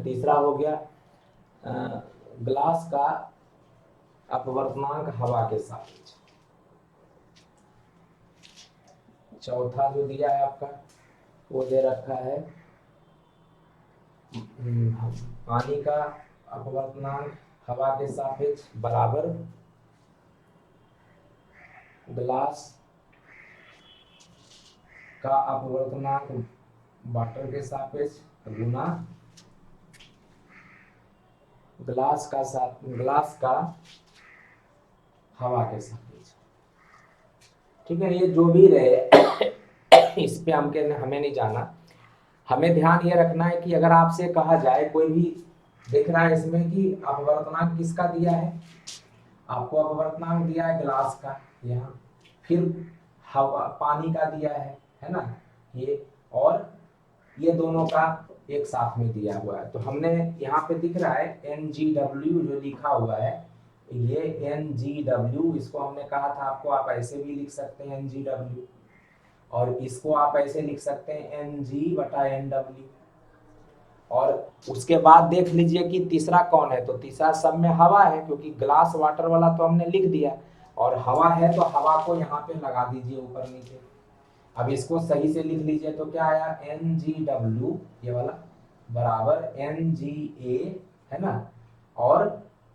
S1: तीसरा हो गया ग्लास का अपवर्तनांक हवा के सापेक्ष। चौथा जो दिया है आपका वो दे रखा है पानी का अपवर्तनांक हवा के सापेक्ष बराबर ग्लास का अपवर्तनांक वाटर के सापेक्ष गुना ग्लास का हवा के सापेक्ष। ठीक है, ये जो भी रहे इस पे हमें नहीं जाना। हमें ध्यान ये रखना है कि अगर आपसे कहा जाए, कोई भी दिख रहा है इसमें कि अपवर्तनांक किसका दिया है, आपको अपवर्तनांक दिया है ग्लास का यहाँ, फिर हवा पानी का दिया है ना ये, और ये दोनों का एक साथ में दिया हुआ है। तो हमने यहाँ पे दिख रहा है NGW जो लिखा हुआ है, ये NGW, इसको हमने कहा था आपको, आप ऐसे भी लिख सकते हैं NGW, और इसको आप ऐसे लिख सकते हैं NG/NW। और उसके बाद देख लीजिए कि तीसरा कौन है, तो तीसरा सब में हवा है, क्योंकि ग्लास वाटर वाला तो हमने लिख दिया, और हवा है तो हवा को यहाँ पे लगा दीजिए ऊपर नीचे। अब इसको सही से लिख लीजिए तो क्या आया, NGW ये वाला बराबर NGA है ना, और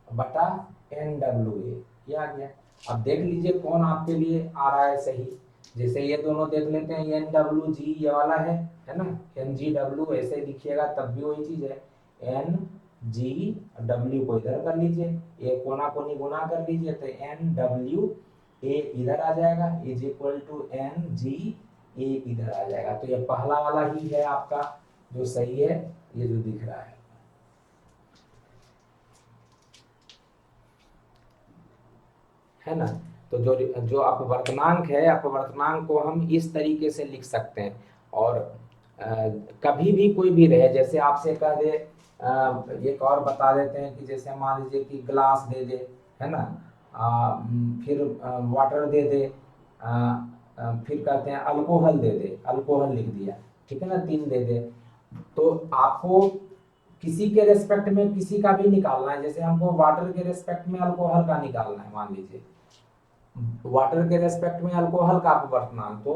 S1: बटा NWA, ये आ गया। अब देख लीजिए कौन आपके लिए आ रहा है सही। जैसे ये दोनों देख लेते हैं, NWG ये वाला है ना, NGW ऐसे लिखिएगा तब भी वही चीज है, NGW को इधर कर लीजिए, ये कोना कोनी गुना कर लीजिए तो NWA इधर आ जाएगा इज इक्वल टू NGA इधर आ जाएगा। तो ये पहला वाला ही है आपका जो सही है, ये जो दिख रहा है ना। तो जो अपवर्तनांक है, अपवर्तनांक को हम इस तरीके से लिख सकते हैं। और कभी भी कोई भी रहे, जैसे आपसे कह दे, एक और बता देते हैं कि जैसे मान लीजिए कि ग्लास दे दे, है ना, फिर वाटर दे दे, फिर कहते हैं अल्कोहल दे दे, अल्कोहल लिख दिया, ठीक है ना, 3 दे दे, तो आपको किसी के रेस्पेक्ट में किसी का भी निकालना है। जैसे हमको वाटर के रेस्पेक्ट में अल्कोहल का निकालना है, मान लीजिए वाटर के रेस्पेक्ट में अल्कोहल का अपवर्तनांक, तो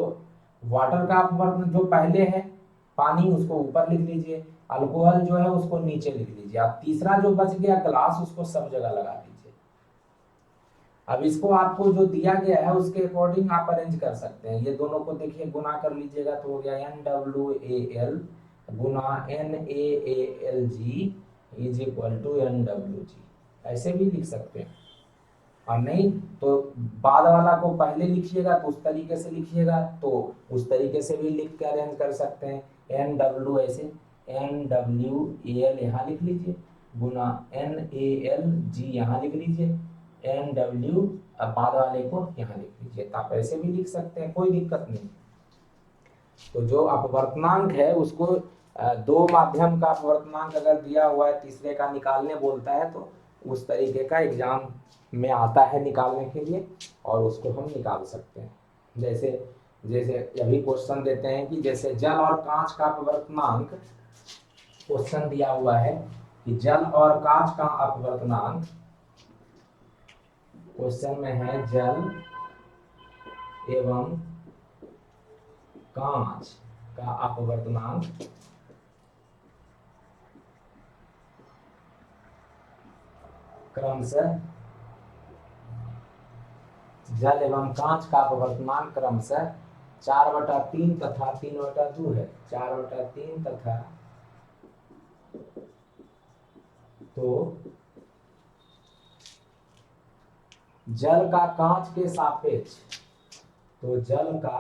S1: वाटर का अपवर्तनांक जो पहले है पानी, उसको ऊपर लिख लीजिए, अल्कोहल जो है उसको नीचे लिख लीजिए, आप तीसरा जो बच गया ग्लास, उसको सब जगह लगा दीजिए। अब इसको आपको जो दिया गया है उसके अकॉर्डिंग आप अरेंज कर सकते हैं। ये दोनों को देखिए गुना कर लीजिएगा तो हो गया NWAL गुना NaAlG is equal to NWG, ऐसे भी लिख सकते हैं। और नहीं तो बाद वाला को पहले लिखिएगा तो उस तरीके से लिखिएगा, तो उस तरीके से भी लिख के अरेंज कर सकते हैं। NW ऐसे NWAL यहाँ लिख लीजिए, गुना NALG यहाँ लिख लीजिए, NW अब बाद वाले को यहाँ लिख लीजिए। तो आप ऐसे भी लिख सकते हैं, कोई दिक्कत नहीं। तो जो अपवर्तनांक है उसको दो माध्यम का अपवर्तनांक अगर दिया हुआ है, तीसरे का निकालने बोलता है, तो उस तरीके का एग्जाम में आता है निकालने के लिए, और उसको हम निकाल सकते हैं। जैसे जैसे अभी क्वेश्चन देते हैं कि जैसे जल और कांच का अपवर्तनांक, क्वेश्चन दिया हुआ है कि जल और कांच का अपवर्तनांक, क्वेश्चन में है जल एवं कांच का अपवर्तनांक क्रमशः, जल एवं कांच का अपवर्तनांक क्रमशः 4/3 तथा 3/2 है। 4/3 तथा, तो जल का कांच के सापेक्ष, तो जल का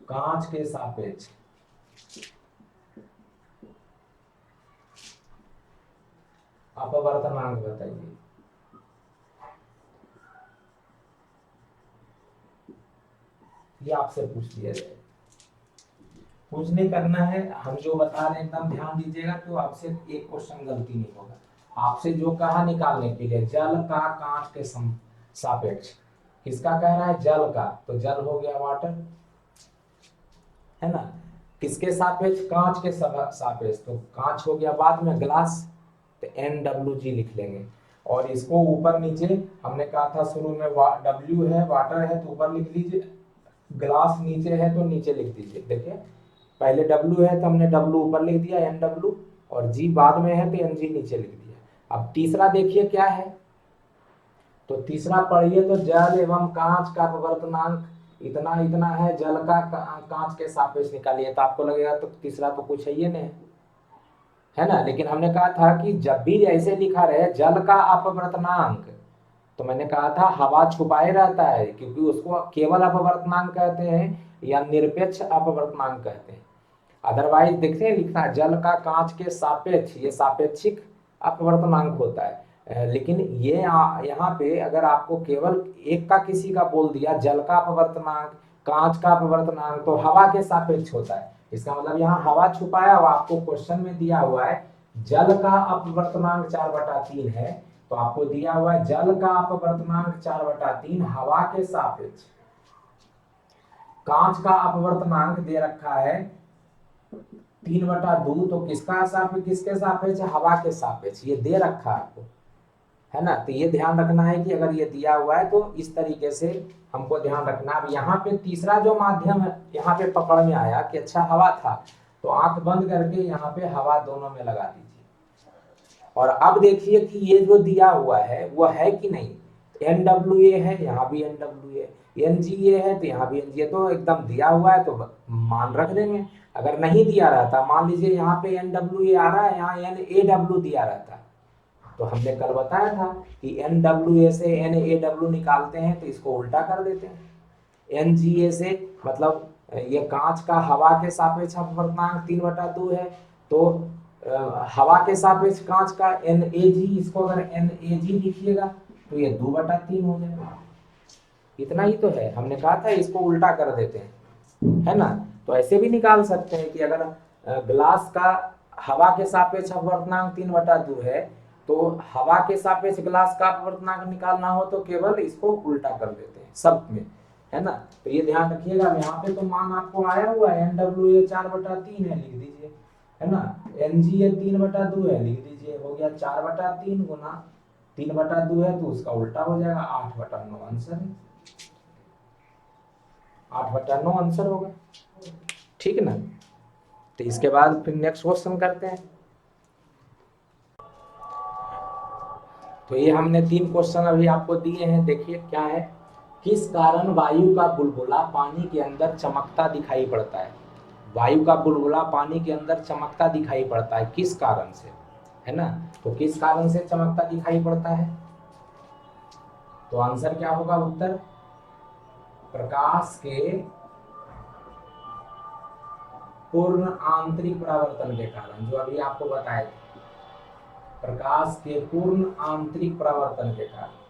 S1: कांच के सापेक्ष अपवर्तनांक बताइए। ये आपसे पूछ लिया जाए, कुछ नहीं करना है, हम जो बता रहे हैं एकदम ध्यान दीजिएगा, तो आपसे एक क्वेश्चन गलती नहीं होगा। आपसे जो कहा निकालने के लिए जल का कांच के सापेक्ष, किसका कह रहा है? जल का, तो जल हो गया वाटर, है ना। किसके सापेक्ष? कांच के सापेक्ष, तो कांच हो गया बाद में ग्लास, तो NWG लिख लेंगे। और इसको ऊपर नीचे हमने कहा था शुरू में, W है वाटर है तो ऊपर लिख लीजिए, ग्लास नीचे है तो नीचे लिख दीजिए। देखिए पहले W है तो हमने W ऊपर लिख दिया NW, और G बाद में है तो NG नीचे लिख दिया। अब तीसरा देखिए क्या है, तो तीसरा पढ़िए, तो जल एवं कांच का अपवर्तनांक इतना इतना है, जल का कांच के सापेक्ष निकालिए, तो आपको लगेगा तो तीसरा तो कुछ है ही नहीं, है ना। लेकिन हमने कहा था कि जब भी ऐसे लिखा रहे जल का अपवर्तनांक, तो मैंने कहा था हवा छुपाए रहता है, क्योंकि उसको केवल अपवर्तनांक कहते हैं या निरपेक्ष अपवर्तनांक कहते हैं। अदरवाइज देखते हैं लिखना जल का कांच के सापेक्ष, ये सापेक्षिक अपवर्तनांक होता है। लेकिन ये यहाँ पे अगर आपको केवल एक का किसी का बोल दिया, जल का अपवर्तनांक, कांच का अपवर्तनांक, तो हवा के सापेक्ष होता है। इसका मतलब यहाँ हवा छुपाया हुआ, आपको क्वेश्चन में दिया हुआ है जल का अपवर्तनांक 4/3 है, तो आपको दिया हुआ है जल का अपवर्तनांक 4/3 हवा के सापेक्ष। कांच का अपवर्तनांक दे रखा है 3/2, तो किसका सापेक्ष, किसके सापेक्ष? हवा के सापेक्ष, ये दे रखा है आपको, है ना। तो ये ध्यान रखना है कि अगर ये दिया हुआ है तो इस तरीके से हमको ध्यान रखना। अब यहाँ पे तीसरा जो माध्यम है, यहाँ पे पकड़ में आया कि अच्छा हवा था, तो आंख बंद करके यहाँ पे हवा दोनों में लगा दीजिए। और अब देखिए कि ये जो दिया हुआ है वो है कि नहीं, NWA है, यहाँ भी NWA, NGA है तो यहाँ भी NGA, तो एकदम दिया हुआ है तो मान रख देंगे। अगर नहीं दिया रहता, मान लीजिए यहाँ पे NWA आ रहा है, यहाँ NAW दिया रहता, तो हमने कल बताया था कि NWA से NAW निकालते हैं तो इसको उल्टा कर देते हैं। NGA से मतलब ये कांच का हवा के सापेक्ष अपवर्तनांक 3/2 है, तो हवा के सापेक्ष कांच का NAG, इसको अगर NAG लिखिएगा तो ये 2/3 हो जाएगा। इतना ही तो है, हमने कहा था इसको उल्टा कर देते हैं, है ना। तो ऐसे भी निकाल सकते हैं कि अगर ग्लास का हवा के सापेक्ष अपवर्तनांक 3/2 है, तो हवा के सापेक्ष ग्लास का अपवर्तनांक निकालना हो तो केवल इसको उल्टा कर देते हैं सब में, है ना। तो ये ध्यान रखिएगा। यहाँ पे तो मान आपको आया हुआ है NWA 4/3 है, लिख दीजिए, है ना। NGA 3/2 है, लिख दीजिए, हो गया 4/3 गुना 3/2 है तो उसका उल्टा हो जाएगा 8/9 आंसर है, 8/9 आंसर होगा, ठीक है ना। तो इसके बाद फिर नेक्स्ट क्वेश्चन करते हैं। तो ये हमने 3 क्वेश्चन अभी आपको दिए हैं, देखिए क्या है। किस कारण वायु का बुलबुला पानी के अंदर चमकता दिखाई पड़ता है? वायु का बुलबुला पानी के अंदर चमकता दिखाई पड़ता है, किस कारण से, है ना। तो किस कारण से चमकता दिखाई पड़ता है, तो आंसर क्या होगा, उत्तर प्रकाश के पूर्ण आंतरिक परावर्तन के कारण, जो अभी आपको बताए थे, प्रकाश के पूर्ण आंतरिक परावर्तन के कारण।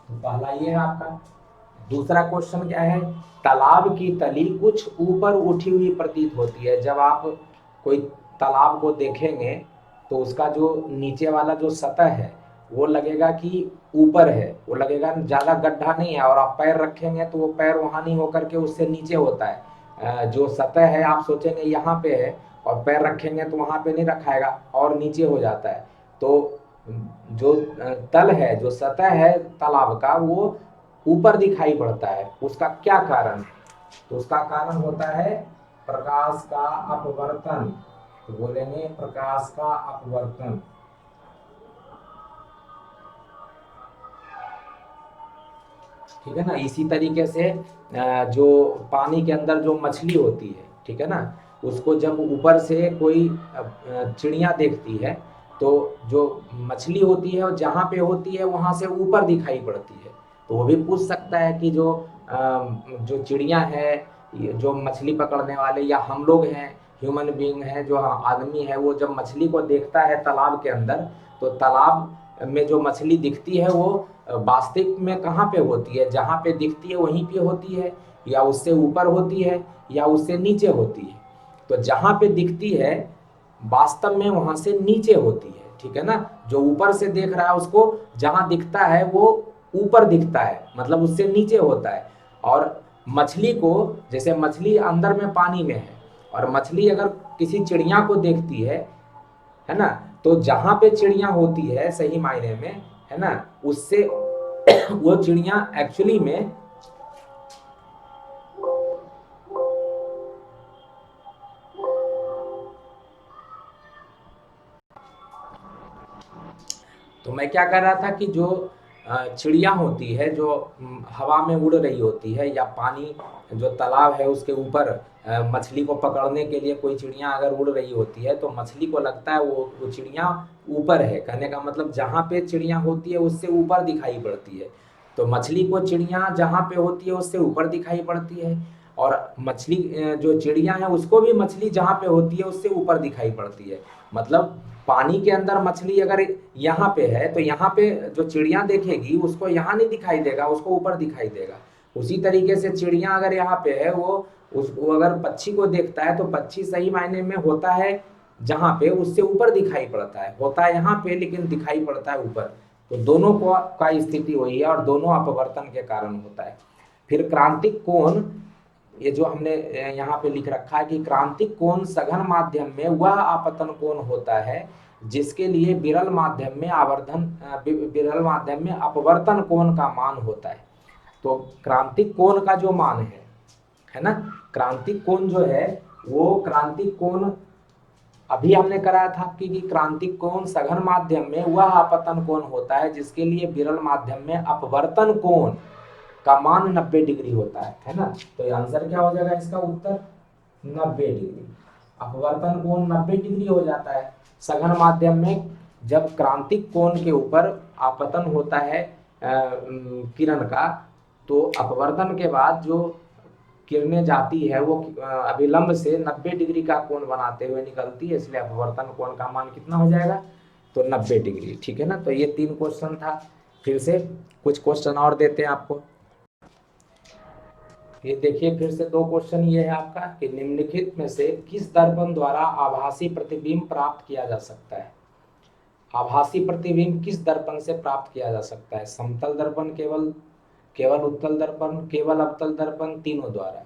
S1: तो पहला ये है आपका। दूसरा क्वेश्चन क्या है, तालाब की तली कुछ ऊपर उठी हुई प्रतीत होती है। जब आप कोई तालाब को देखेंगे तो उसका जो नीचे वाला जो सतह है वो लगेगा कि ऊपर है, वो लगेगा ज्यादा गड्ढा नहीं है, और आप पैर रखेंगे तो वो पैर वहां नहीं होकर के उससे नीचे होता है। जो सतह है आप सोचेंगे यहाँ पे है, और पैर रखेंगे तो वहां पे नहीं रखाएगा और नीचे हो जाता है। तो जो तल है, जो सतह है तालाब का, वो ऊपर दिखाई पड़ता है। उसका क्या कारण है, तो उसका कारण होता है प्रकाश का अपवर्तन। तो बोलेंगे प्रकाश का अपवर्तन। ठीक है ना। इसी तरीके से जो पानी के अंदर जो मछली होती है, ठीक है ना, उसको जब ऊपर से कोई चिड़िया देखती है तो जो मछली होती है वो जहाँ पे होती है वहां से ऊपर दिखाई पड़ती है। तो वो भी पूछ सकता है कि जो चिड़िया है, जो मछली पकड़ने वाले या हम लोग हैं, ह्यूमन बीइंग है, जो आदमी है, वो जब मछली को देखता है तालाब के अंदर, तो तालाब में जो मछली दिखती है वो वास्तविक में कहाँ पे होती है, जहाँ पे दिखती है वहीं पे होती है, या उससे ऊपर होती है, या उससे नीचे होती है। तो जहाँ पे दिखती है वास्तव में वहां से नीचे होती है। ठीक है ना। जो ऊपर से देख रहा है उसको जहां दिखता है वो ऊपर दिखता है, मतलब उससे नीचे होता है। और मछली को, जैसे मछली अंदर में पानी में है, और मछली अगर किसी चिड़िया को देखती है ना, तो जहां पे चिड़िया होती है सही मायने में, है ना, उससे वो चिड़िया एक्चुअली में तो मैं क्या कर रहा था कि जो चिड़िया होती है जो हवा में उड़ रही होती है, या पानी जो तालाब है उसके ऊपर मछली को पकड़ने के लिए कोई चिड़िया अगर उड़ रही होती है, तो मछली को लगता है वो चिड़िया ऊपर है। कहने का मतलब जहाँ पे चिड़िया होती है उससे ऊपर दिखाई पड़ती है। तो मछली को चिड़िया जहाँ पे होती है उससे ऊपर दिखाई पड़ती है, और मछली जो चिड़िया है उसको भी मछली जहाँ पे होती है उससे ऊपर दिखाई पड़ती है। मतलब पानी के अंदर मछली अगर यहाँ पे है तो यहाँ पे जो चिड़िया देखेगी उसको यहाँ नहीं दिखाई देगा, उसको ऊपर दिखाई देगा। उसी तरीके से चिड़िया अगर यहाँ पे है, वो अगर पक्षी को देखता है तो पक्षी सही मायने में होता है जहाँ पे उससे ऊपर दिखाई पड़ता है, होता है यहाँ पे लेकिन दिखाई पड़ता है ऊपर। तो दोनों को का स्थिति वही है, और दोनों अपवर्तन के कारण होता है। फिर क्रांतिक कोण, ये जो हमने यहाँ पे लिख रखा है कि क्रांतिक कोण सघन माध्यम में वह आपतन कोण होता है जिसके लिए विरल माध्यम में विरल माध्यम में अपवर्तन कोण का मान होता है। तो क्रांतिक कोण का जो मान है ना, क्रांतिक कोण जो है वो क्रांतिक कोण अभी हमने कराया था आपकी कि क्रांतिक कोण सघन माध्यम में वह आपतन कोण होता है जिसके लिए विरल माध्यम में अपवर्तन कोण का मान 90 डिग्री होता है ना। तो ये आंसर क्या हो जाएगा इसका उत्तर 90 डिग्री। अपवर्तन कोण 90 डिग्री हो जाता है सघन माध्यम में। जब क्रांतिक कोण के ऊपर आपतन होता है किरण का, तो अपवर्तन के बाद जो किरणें जाती है वो अभिलंब से 90 डिग्री का कोण बनाते हुए निकलती है, इसलिए अपवर्तन कोण का मान कितना हो जाएगा, तो 90 डिग्री। ठीक है ना। तो ये 3 क्वेश्चन था। फिर से कुछ क्वेश्चन और देते हैं आपको। ये देखिए फिर से 2 क्वेश्चन ये है आपका कि निम्नलिखित में से किस दर्पण द्वारा आभासी प्रतिबिंब प्राप्त किया जा सकता है। आभासी प्रतिबिंब किस दर्पण से प्राप्त किया जा सकता है, समतल दर्पण, केवल उत्तल दर्पण, केवल अवतल दर्पण, तीनों द्वारा।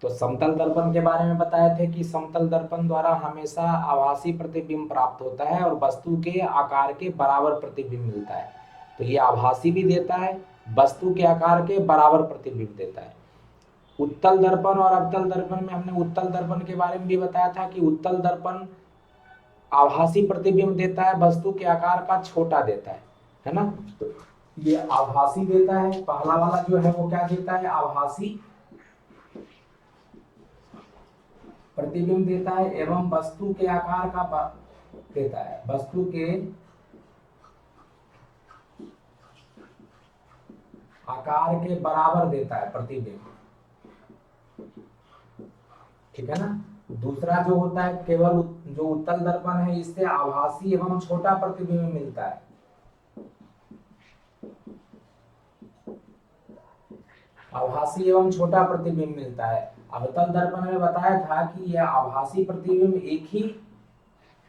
S1: तो समतल दर्पण के बारे में बताए थे कि समतल दर्पण द्वारा हमेशा आभासी प्रतिबिंब प्राप्त होता है और वस्तु के आकार के बराबर प्रतिबिंब मिलता है। तो ये आभासी भी देता है, वस्तु के आकार के बराबर प्रतिबिंब देता है। उत्तल दर्पण और अवतल दर्पण में हमने उत्तल दर्पण के बारे में भी बताया था कि उत्तल दर्पण आभासी प्रतिबिंब देता है, वस्तु के आकार का छोटा देता है ना। तो ये आभासी देता है, पहला वाला जो है वो क्या देता है, आभासी प्रतिबिंब देता है एवं वस्तु के आकार का देता है, वस्तु के आकार के बराबर देता है प्रतिबिंब, ठीक है ना। दूसरा जो होता है केवल जो उत्तल दर्पण है, इससे आभासी एवं छोटा प्रतिबिंब मिलता है। आभासी एवं छोटा प्रतिबिंब मिलता है। अवतल दर्पण में बताया था कि यह आभासी प्रतिबिंब एक ही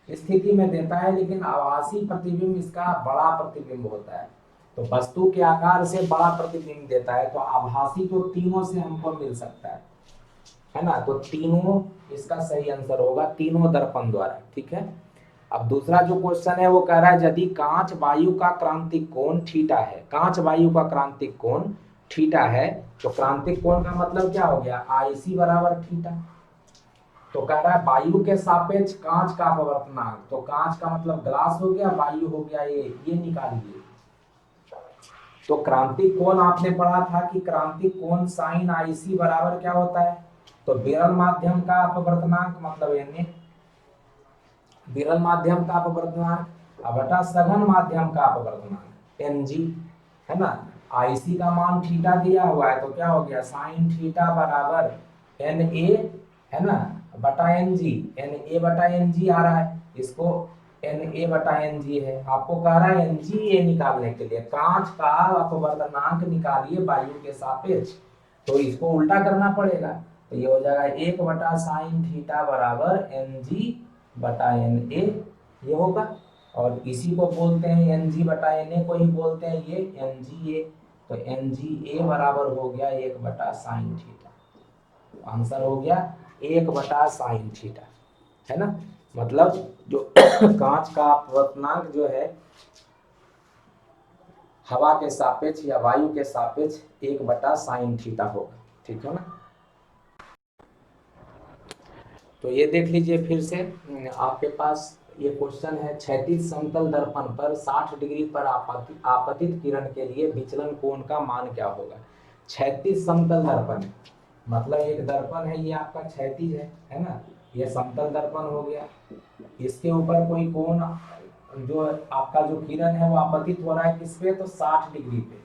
S1: स्थिति में देता है, लेकिन आभासी प्रतिबिंब इसका बड़ा प्रतिबिंब होता है। तो वस्तु के आकार से बड़ा प्रतिबिंब देता है, तो आभासी तो तीनों से हमको मिल सकता है ना। तो तीनों इसका सही आंसर होगा, तीनों दर्पण द्वारा, ठीक है। अब दूसरा जो क्वेश्चन है वो कह रहा है यदि कांच वायु का क्रांतिक कोण थीटा है, कांच वायु का क्रांतिक कोण थीटा है, तो क्रांतिक कोण का मतलब क्या हो गया, आईसी बराबर थीटा। तो कह रहा है वायु के सापेक्ष कांच का अपवर्तनांक, तो कांच का मतलब ग्लास हो गया, वायु हो गया ये निकालिए। तो क्रांतिक कोण आपने पढ़ा था कि क्रांतिक कोण साइन आईसी बराबर क्या होता है, तो विरल माध्यम का अपवर्तनांक मतलब एन, विरल माध्यम का अपवर्तनांक बटा सघन माध्यम का अपवर्तनांक एन जी, है ना। आईसी का मान थीटा दिया हुआ है, तो क्या हो गया साइन थीटा बराबर एन ए, है ना, बटा एन जी, एन ए बटा एन जी आ रहा है, इसको एन ए बटा एन जी है। आपको कह रहा है एन जी ए निकालने के लिए कांच का अपवर्तनांक निकालिए वायु के सापेक्ष, तो इसको उल्टा करना पड़ेगा। तो ये हो जाएगा 1 बटा साइन थीटा बराबर एन जी बटा एन ए, ये होगा। और इसी को बोलते हैं एन जी बटा एन ए को ही बोलते हैं ये एन जी ए। तो एन जी ए बराबर हो गया 1 बटा साइन थीटा। आंसर हो गया 1 बटा साइन थीटा, है ना। मतलब जो कांच का अपवर्तनांक जो है हवा के सापेक्ष या वायु के सापेक्ष 1 बटा साइन थीटा होगा, ठीक है ना। तो ये देख लीजिए फिर से, आपके पास ये क्वेश्चन है, क्षैतिज समतल दर्पण पर 60 डिग्री पर आपतित किरण के लिए विचलन कोण का मान क्या होगा। क्षैतिज समतल दर्पण मतलब एक दर्पण है, ये आपका क्षैतिज है ना, ये समतल दर्पण हो गया, इसके ऊपर कोई कोण जो आपका जो किरण है वो आपतित हो रहा है किस पे, तो 60 डिग्री पे।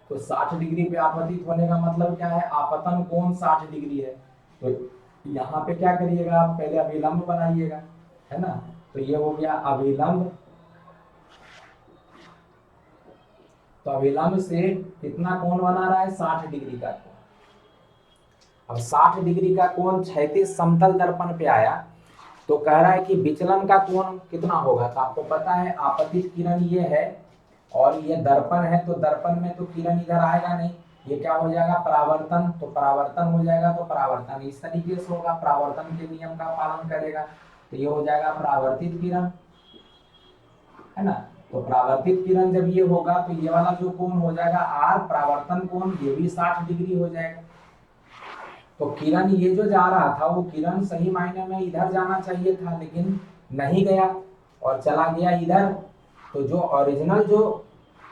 S1: तो 60 डिग्री पे आपतित होने का मतलब क्या है, आपतन कोण 60 डिग्री है। तो यहाँ पे क्या करिएगा आप, पहले अभिलंब बनाइएगा, है ना। तो ये हो गया अभिलंब, तो अभिलंब से कितना कोण बना रहा है, 60 डिग्री का कोण। अब 60 डिग्री का कोण क्षैतिज समतल दर्पण पे आया, तो कह रहा है कि विचलन का कोण कितना होगा। तो आपको पता है आपतित किरण ये है और ये दर्पण है, तो दर्पण में तो किरण इधर आएगा नहीं, ये क्या हो जाएगा परावर्तन, तो परावर्तन हो जाएगा, तो परावर्तन इस तरीके से होगा, परावर्तन के नियम का पालन करेगा, तो ये हो जाएगा परावर्तित किरण, है ना। तो परावर्तित किरण जब ये होगा तो ये वाला जो कोण हो जाएगा आर, परावर्तन कोण ये भी 60 डिग्री हो जाएगा। तो किरण ये जो जा रहा था वो किरण सही मायने में इधर जाना चाहिए था, लेकिन नहीं गया और चला गया इधर। तो जो ओरिजिनल जो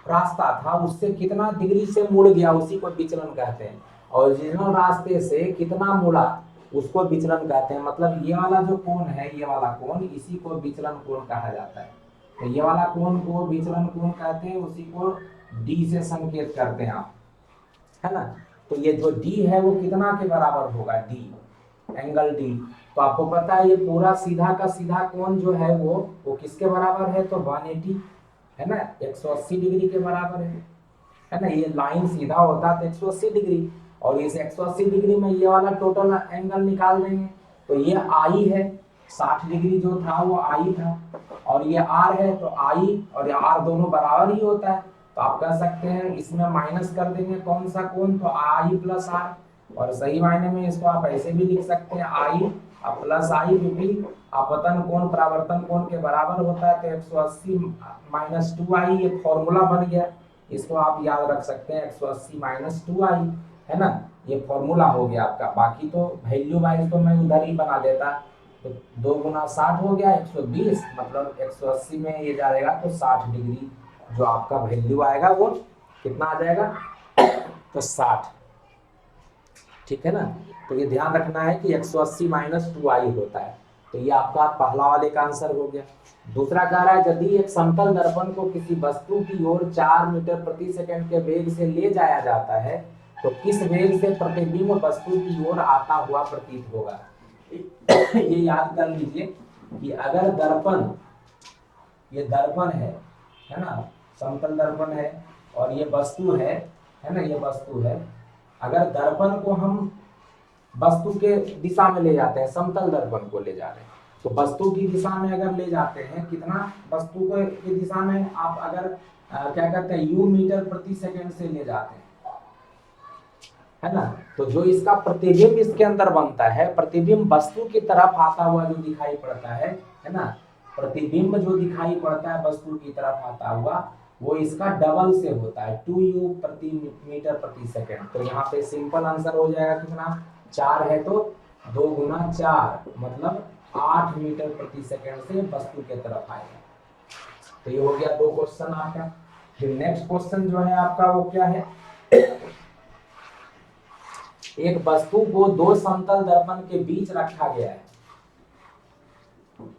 S1: रास्ता था उससे कितना डिग्री से मुड़ गया, उसी को विचलन कहते हैं। ओरिजिनल रास्ते से कितना मुड़ा उसको विचलन कहते हैं। मतलब ये वाला जो कोण है, ये वाला कोण, इसी को विचलन कोण कहा जाता है। तो ये वाला कोण को विचलन कोण कहते हैं, उसी को डी से संकेत करते हैं आप, है ना। तो ये जो डी है वो कितना के बराबर होगा, डी, एंगल डी। तो आपको पता है ये पूरा सीधा का सीधा कोण जो है वो किसके बराबर है, तो 180, है ना, 180 डिग्री के बराबर है ना। ये लाइन सीधा होता है तो 180 डिग्री, और इस 180 डिग्री में ये वाला टोटल एंगल निकाल देंगे, तो ये आई है, 60 डिग्री जो था वो आई था, और ये आर है, तो आई और आर दोनों बराबर ही होता है। तो आप कह सकते हैं इसमें माइनस कर देंगे कौन सा कोण, तो आई प्लस आर, और सही मायने में इसको आप ऐसे भी लिख सकते हैं आई प्लस आई, क्योंकि आपतन कोण परावर्तन कोण के बराबर होता है। तो 180 माइनस 2i ये फॉर्मूला बन गया, इसको आप याद रख सकते हैं, 180 माइनस 2i, है ना, ये फॉर्मूला हो गया आपका। बाकी तो वैल्यू वाइज तो मैं उधर ही बना देता, तो 2 गुना 60 हो गया 120, मतलब 180 में ये जाएगा तो 60 डिग्री जो आपका वैल्यू आएगा वो कितना आ जाएगा, तो 60। ठीक है ना। तो ये ध्यान रखना है कि 180 माइनस 2i होता है। तो ये आपका पहला वाले का आंसर हो गया। दूसरा कह रहा है यदि एक समतल दर्पण को किसी वस्तु की ओर 4 मीटर प्रति सेकंड के वेग से ले जाया जाता है तो किस वेग से प्रतिबिंब वस्तु की ओर आता हुआ प्रतीत होगा। ये याद कर लीजिए कि अगर दर्पण, ये दर्पण है ना, समतल दर्पण है और ये वस्तु है ना, ये वस्तु है। अगर दर्पण को हम वस्तु के दिशा में ले जाते हैं, समतल दर्पण को ले जा रहे हैं, तो वस्तु की दिशा में अगर ले जाते हैं, कितना वस्तु को की दिशा में आप अगर क्या कहते हैं u मीटर प्रति सेकंड से ले जाते हैं, है ना, तो जो इसका प्रतिबिंब इसके अंदर बनता है, प्रतिबिंब वस्तु की तरफ आता हुआ जो दिखाई पड़ता है ना, प्रतिबिंब जो दिखाई पड़ता है वस्तु की तरफ आता हुआ, वो इसका डबल से होता है 2u प्रति मीटर प्रति सेकंड। तो यहाँ पे सिंपल आंसर हो जाएगा कितना, 4 है तो 2 गुना 4 मतलब 8 मीटर प्रति सेकंड से वस्तु के तरफ आएगा। तो ये हो गया 2 क्वेश्चन आपका। फिर नेक्स्ट क्वेश्चन जो है आपका वो क्या है, एक वस्तु को 2 समतल दर्पण के बीच रखा गया है।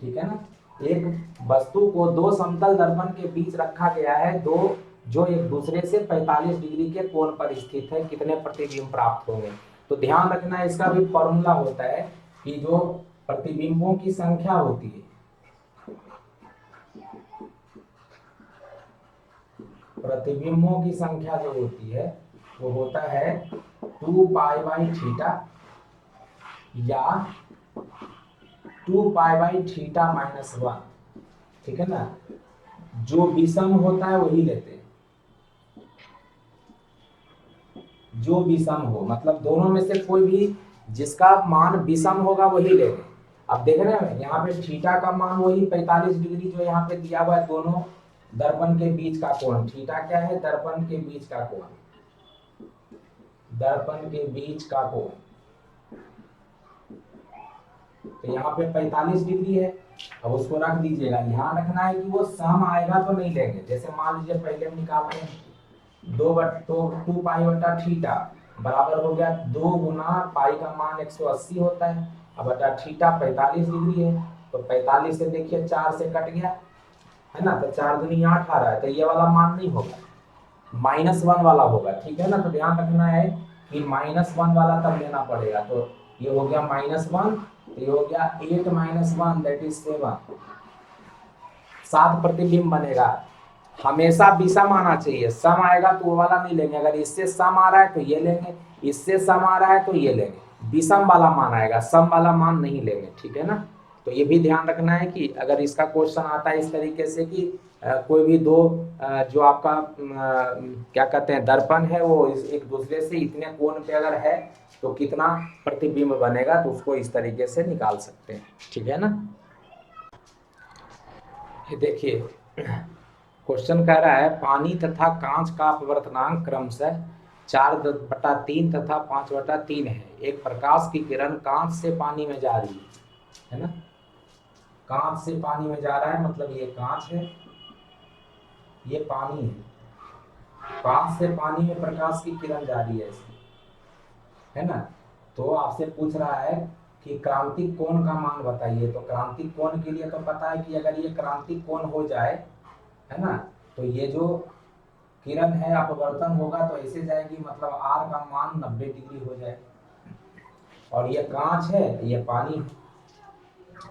S1: ठीक है ना, एक वस्तु को 2 समतल दर्पण के बीच रखा गया है, दो जो एक दूसरे से 45 डिग्री के कोण पर स्थित है, कितने प्रतिबिंब प्राप्त होंगे। तो ध्यान रखना है, इसका भी फॉर्मूला होता है कि जो प्रतिबिंबों की संख्या होती है, प्रतिबिंबों की संख्या जो होती है वो होता है 2 पाई बाई थीटा या 2 पाई बाई थीटा माइनस 1। ठीक है ना, जो विषम होता है वही लेते हैं, जो विषम हो, मतलब दोनों में से कोई भी जिसका मान विषम होगा वही लेंगे। अब देख रहे हैं यहाँ पे थीटा का मान वही 45 डिग्री जो यहाँ पे दिया हुआ है, दोनों दर्पण के बीच का कोण। थीटा क्या है, दर्पण के बीच का कोण, दर्पण के बीच का कोण। तो यहाँ पे 45 डिग्री है, अब उसको रख दीजिएगा। ध्यान रखना है कि वो सम आएगा तो नहीं लेंगे। जैसे मान लीजिए पहले हम निकालते हैं 2 पाई बटा थीटा बराबर हो गया 2 गुना पाई का मान 180 होता है, अब बटा थीटा 45 डिग्री है, तो 45 से देखिए 4 से कट गया, है ना, तो 4 दूनी 8 आ रहा है, तो ये वाला मान नहीं होगा, -1 वाला होगा। ठीक है ना, तो ध्यान रखना है कि -1 वाला तब लेना पड़ेगा। तो ये हो गया -1, तो ये हो गया 8 - 1 दैट इज 7, 7 प्रतिबिंब बनेगा। हमेशा विषम आना चाहिए, सम आएगा तो वो वाला नहीं लेंगे। अगर इससे सम आ रहा है तो ये लेंगे, इससे सम आ रहा है तो ये लेंगे, विषम वाला मान आएगा, सम वाला मान नहीं लेंगे। ठीक है ना, तो ये भी ध्यान रखना है कि अगर इसका क्वेश्चन आता है इस तरीके से कि कोई भी दो जो आपका क्या कहते हैं दर्पण है वो एक दूसरे से इतने कोण पे अगर है तो कितना प्रतिबिंब बनेगा, तो उसको इस तरीके से निकाल सकते हैं। ठीक है ना, ये देखिए क्वेश्चन कह रहा है पानी तथा कांच का अपवर्तनांक क्रमशः 4/3 तथा 5/3 है। एक प्रकाश की किरण कांच से पानी में जा रही है ना, कांच से पानी में जा रहा है, मतलब ये कांच है, ये पानी है, कांच से पानी में प्रकाश की किरण जा रही है इसमें, है ना। तो आपसे पूछ रहा है कि क्रांतिक कोण का मान बताइए। तो क्रांतिक कोण के लिए तो पता है कि अगर ये क्रांतिक कोण हो जाए, है ना, तो ये जो किरण है अपवर्तन होगा तो ऐसे जाएगी, मतलब R का मान 90 डिग्री हो जाए। और ये कांच है, ये पानी है।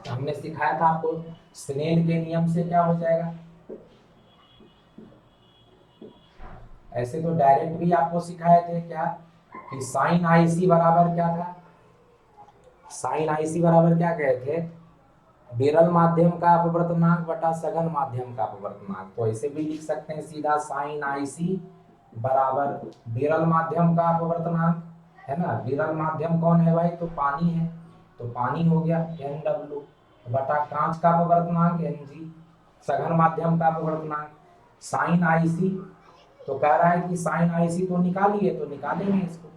S1: हमने सिखाया था आपको स्नेल के नियम से क्या हो जाएगा, ऐसे तो डायरेक्ट भी आपको सिखाए थे क्या कि साइन IC बराबर क्या था, साइन IC बराबर क्या कहे थे, विरल माध्यम का अपवर्तनांक बटा सघन माध्यम का अपवर्तनांक। तो ऐसे भी लिख सकते हैं सीधा साइन IC बराबर विरल माध्यम का अपवर्तनांक, है ना। विरल माध्यम कौन है भाई, तो पानी है, तो पानी हो गया NW बटा कांच का अपवर्तनांक Ng, सघन माध्यम का अपवर्तनांक साइन IC। तो कह रहा है कि साइन IC तो निकालिए, तो निकालेंगे इसको।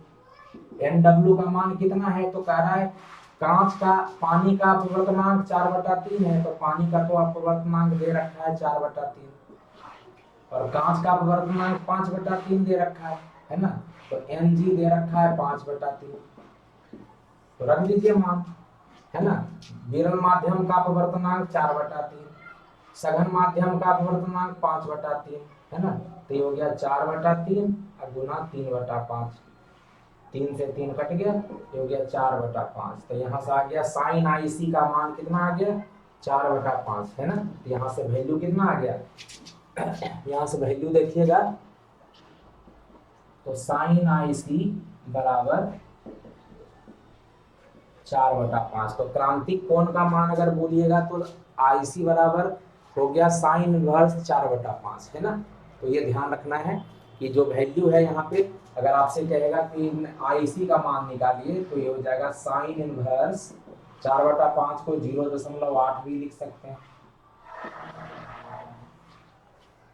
S1: NW का मान कितना है, तो कह रहा है कांच का पानी का अपवर्तनांक 4/3 है, तो पानी का तो अपवर्तनांक दे रखा है 4/3, और कांच का अपवर्तनांक 5/3 दे रखा है ना, तो Mg दे रखा है 5/3, तो रख लीजिए मान, है ना। विरल माध्यम का अपवर्तनांक 4/3, सघन माध्यम का अपवर्तनांक 5/3, है ना, तो ये हो गया 4/3 और गुना 3/5, 3 से 3 कट गया, ये हो गया 4/5, तो यहाँ से आ गया साइन IC का मान कितना आ गया 4/5, है ना। तो यहाँ से वैल्यू कितना आ गया, यहाँ से वैल्यू देखिएगा तो साइन IC बराबर 4/5, तो क्रांतिक कोण का मान अगर बोलिएगा तो IC बराबर हो गया साइन इनवर्स 4/5, है ना। तो ये ध्यान रखना है कि जो वैल्यू है यहाँ पे, अगर आपसे कहेगा कि IC का मान निकालिए तो ये हो जाएगा साइन इनवर्स 4/5 को 0.8 भी लिख सकते हैं,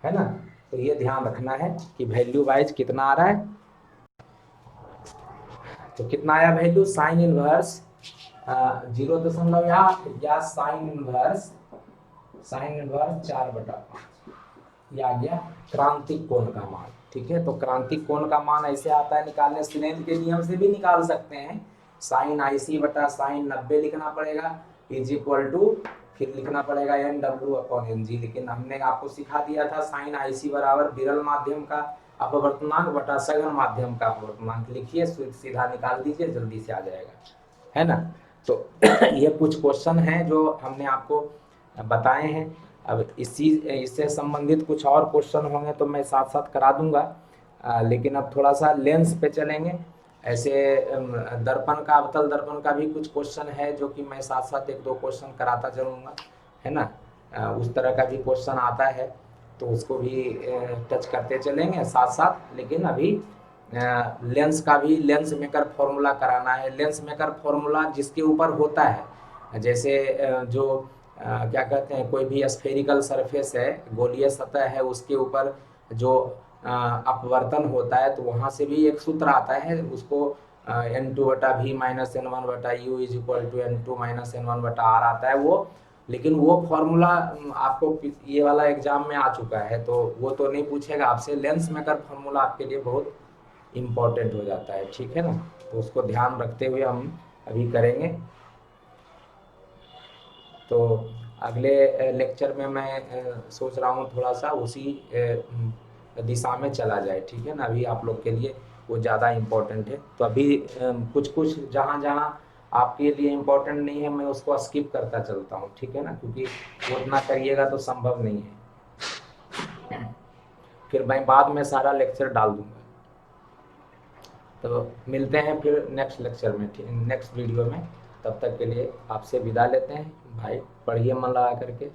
S1: है ना। तो ये ध्यान रखना है कि वैल्यू वाइज कितना आ रहा है, तो कितना आया वैल्यू साइन इनवर्स 0.8 या साइन इनवर्स 4/5, ये आ गया क्रांतिक कोण का मान, ठीक है। तो क्रांतिक कोण का मान ऐसे आता है निकालने, स्नेल के नियम से भी निकाल सकते हैं, साइन IC बटा साइन 90 लिखना पड़ेगा इज इक्वल टू, फिर लिखना पड़ेगा NW/Ng, लेकिन हमने आपको सिखा दिया था साइन IC बराबर विरल माध्यम का अपवर्तनांक बटा सघन माध्यम का अपवर्तनांक, लिखिए सीधा निकाल दीजिए, जल्दी से आ जाएगा, है ना। तो ये कुछ क्वेश्चन हैं जो हमने आपको बताए हैं। अब इससे संबंधित कुछ और क्वेश्चन होंगे तो मैं साथ साथ करा दूंगा, लेकिन अब थोड़ा सा लेंस पे चलेंगे। ऐसे दर्पण का, अवतल दर्पण का भी कुछ क्वेश्चन है जो कि मैं साथ साथ 1-2 क्वेश्चन कराता चलूँगा, है ना। उस तरह का भी क्वेश्चन आता है तो उसको भी टच करते चलेंगे साथ साथ, लेकिन अभी लेंस का भी लेंस मेकर फॉर्मूला कराना है। लेंस मेकर फॉर्मूला जिसके ऊपर होता है, जैसे जो क्या कहते हैं, कोई भी स्फेरिकल सरफेस है, गोलीय सतह है, उसके ऊपर जो अपवर्तन होता है तो वहाँ से भी एक सूत्र आता है, उसको N2/V - N1/U is equal to N2 - N1/R आता है वो, लेकिन वो फॉर्मूला आपको ये वाला एग्जाम में आ चुका है तो वो तो नहीं पूछेगा आपसे। लेंस मेकर फॉर्मूला आपके लिए बहुत इम्पोर्टेंट हो जाता है, ठीक है ना, तो उसको ध्यान रखते हुए हम अभी करेंगे। तो अगले लेक्चर में मैं सोच रहा हूँ थोड़ा सा उसी दिशा में चला जाए, ठीक है ना। अभी आप लोग के लिए वो ज़्यादा इम्पोर्टेंट है, तो अभी कुछ कुछ जहाँ जहाँ आपके लिए इम्पोर्टेंट नहीं है मैं उसको स्किप करता चलता हूँ, ठीक है ना, क्योंकि वो उतना करिएगा तो संभव नहीं है, फिर मैं बाद में सारा लेक्चर डाल दूँगा। तो मिलते हैं फिर नेक्स्ट लेक्चर में, नेक्स्ट वीडियो में, तब तक के लिए आपसे विदा लेते हैं भाई, पढ़िए मन लगा करके।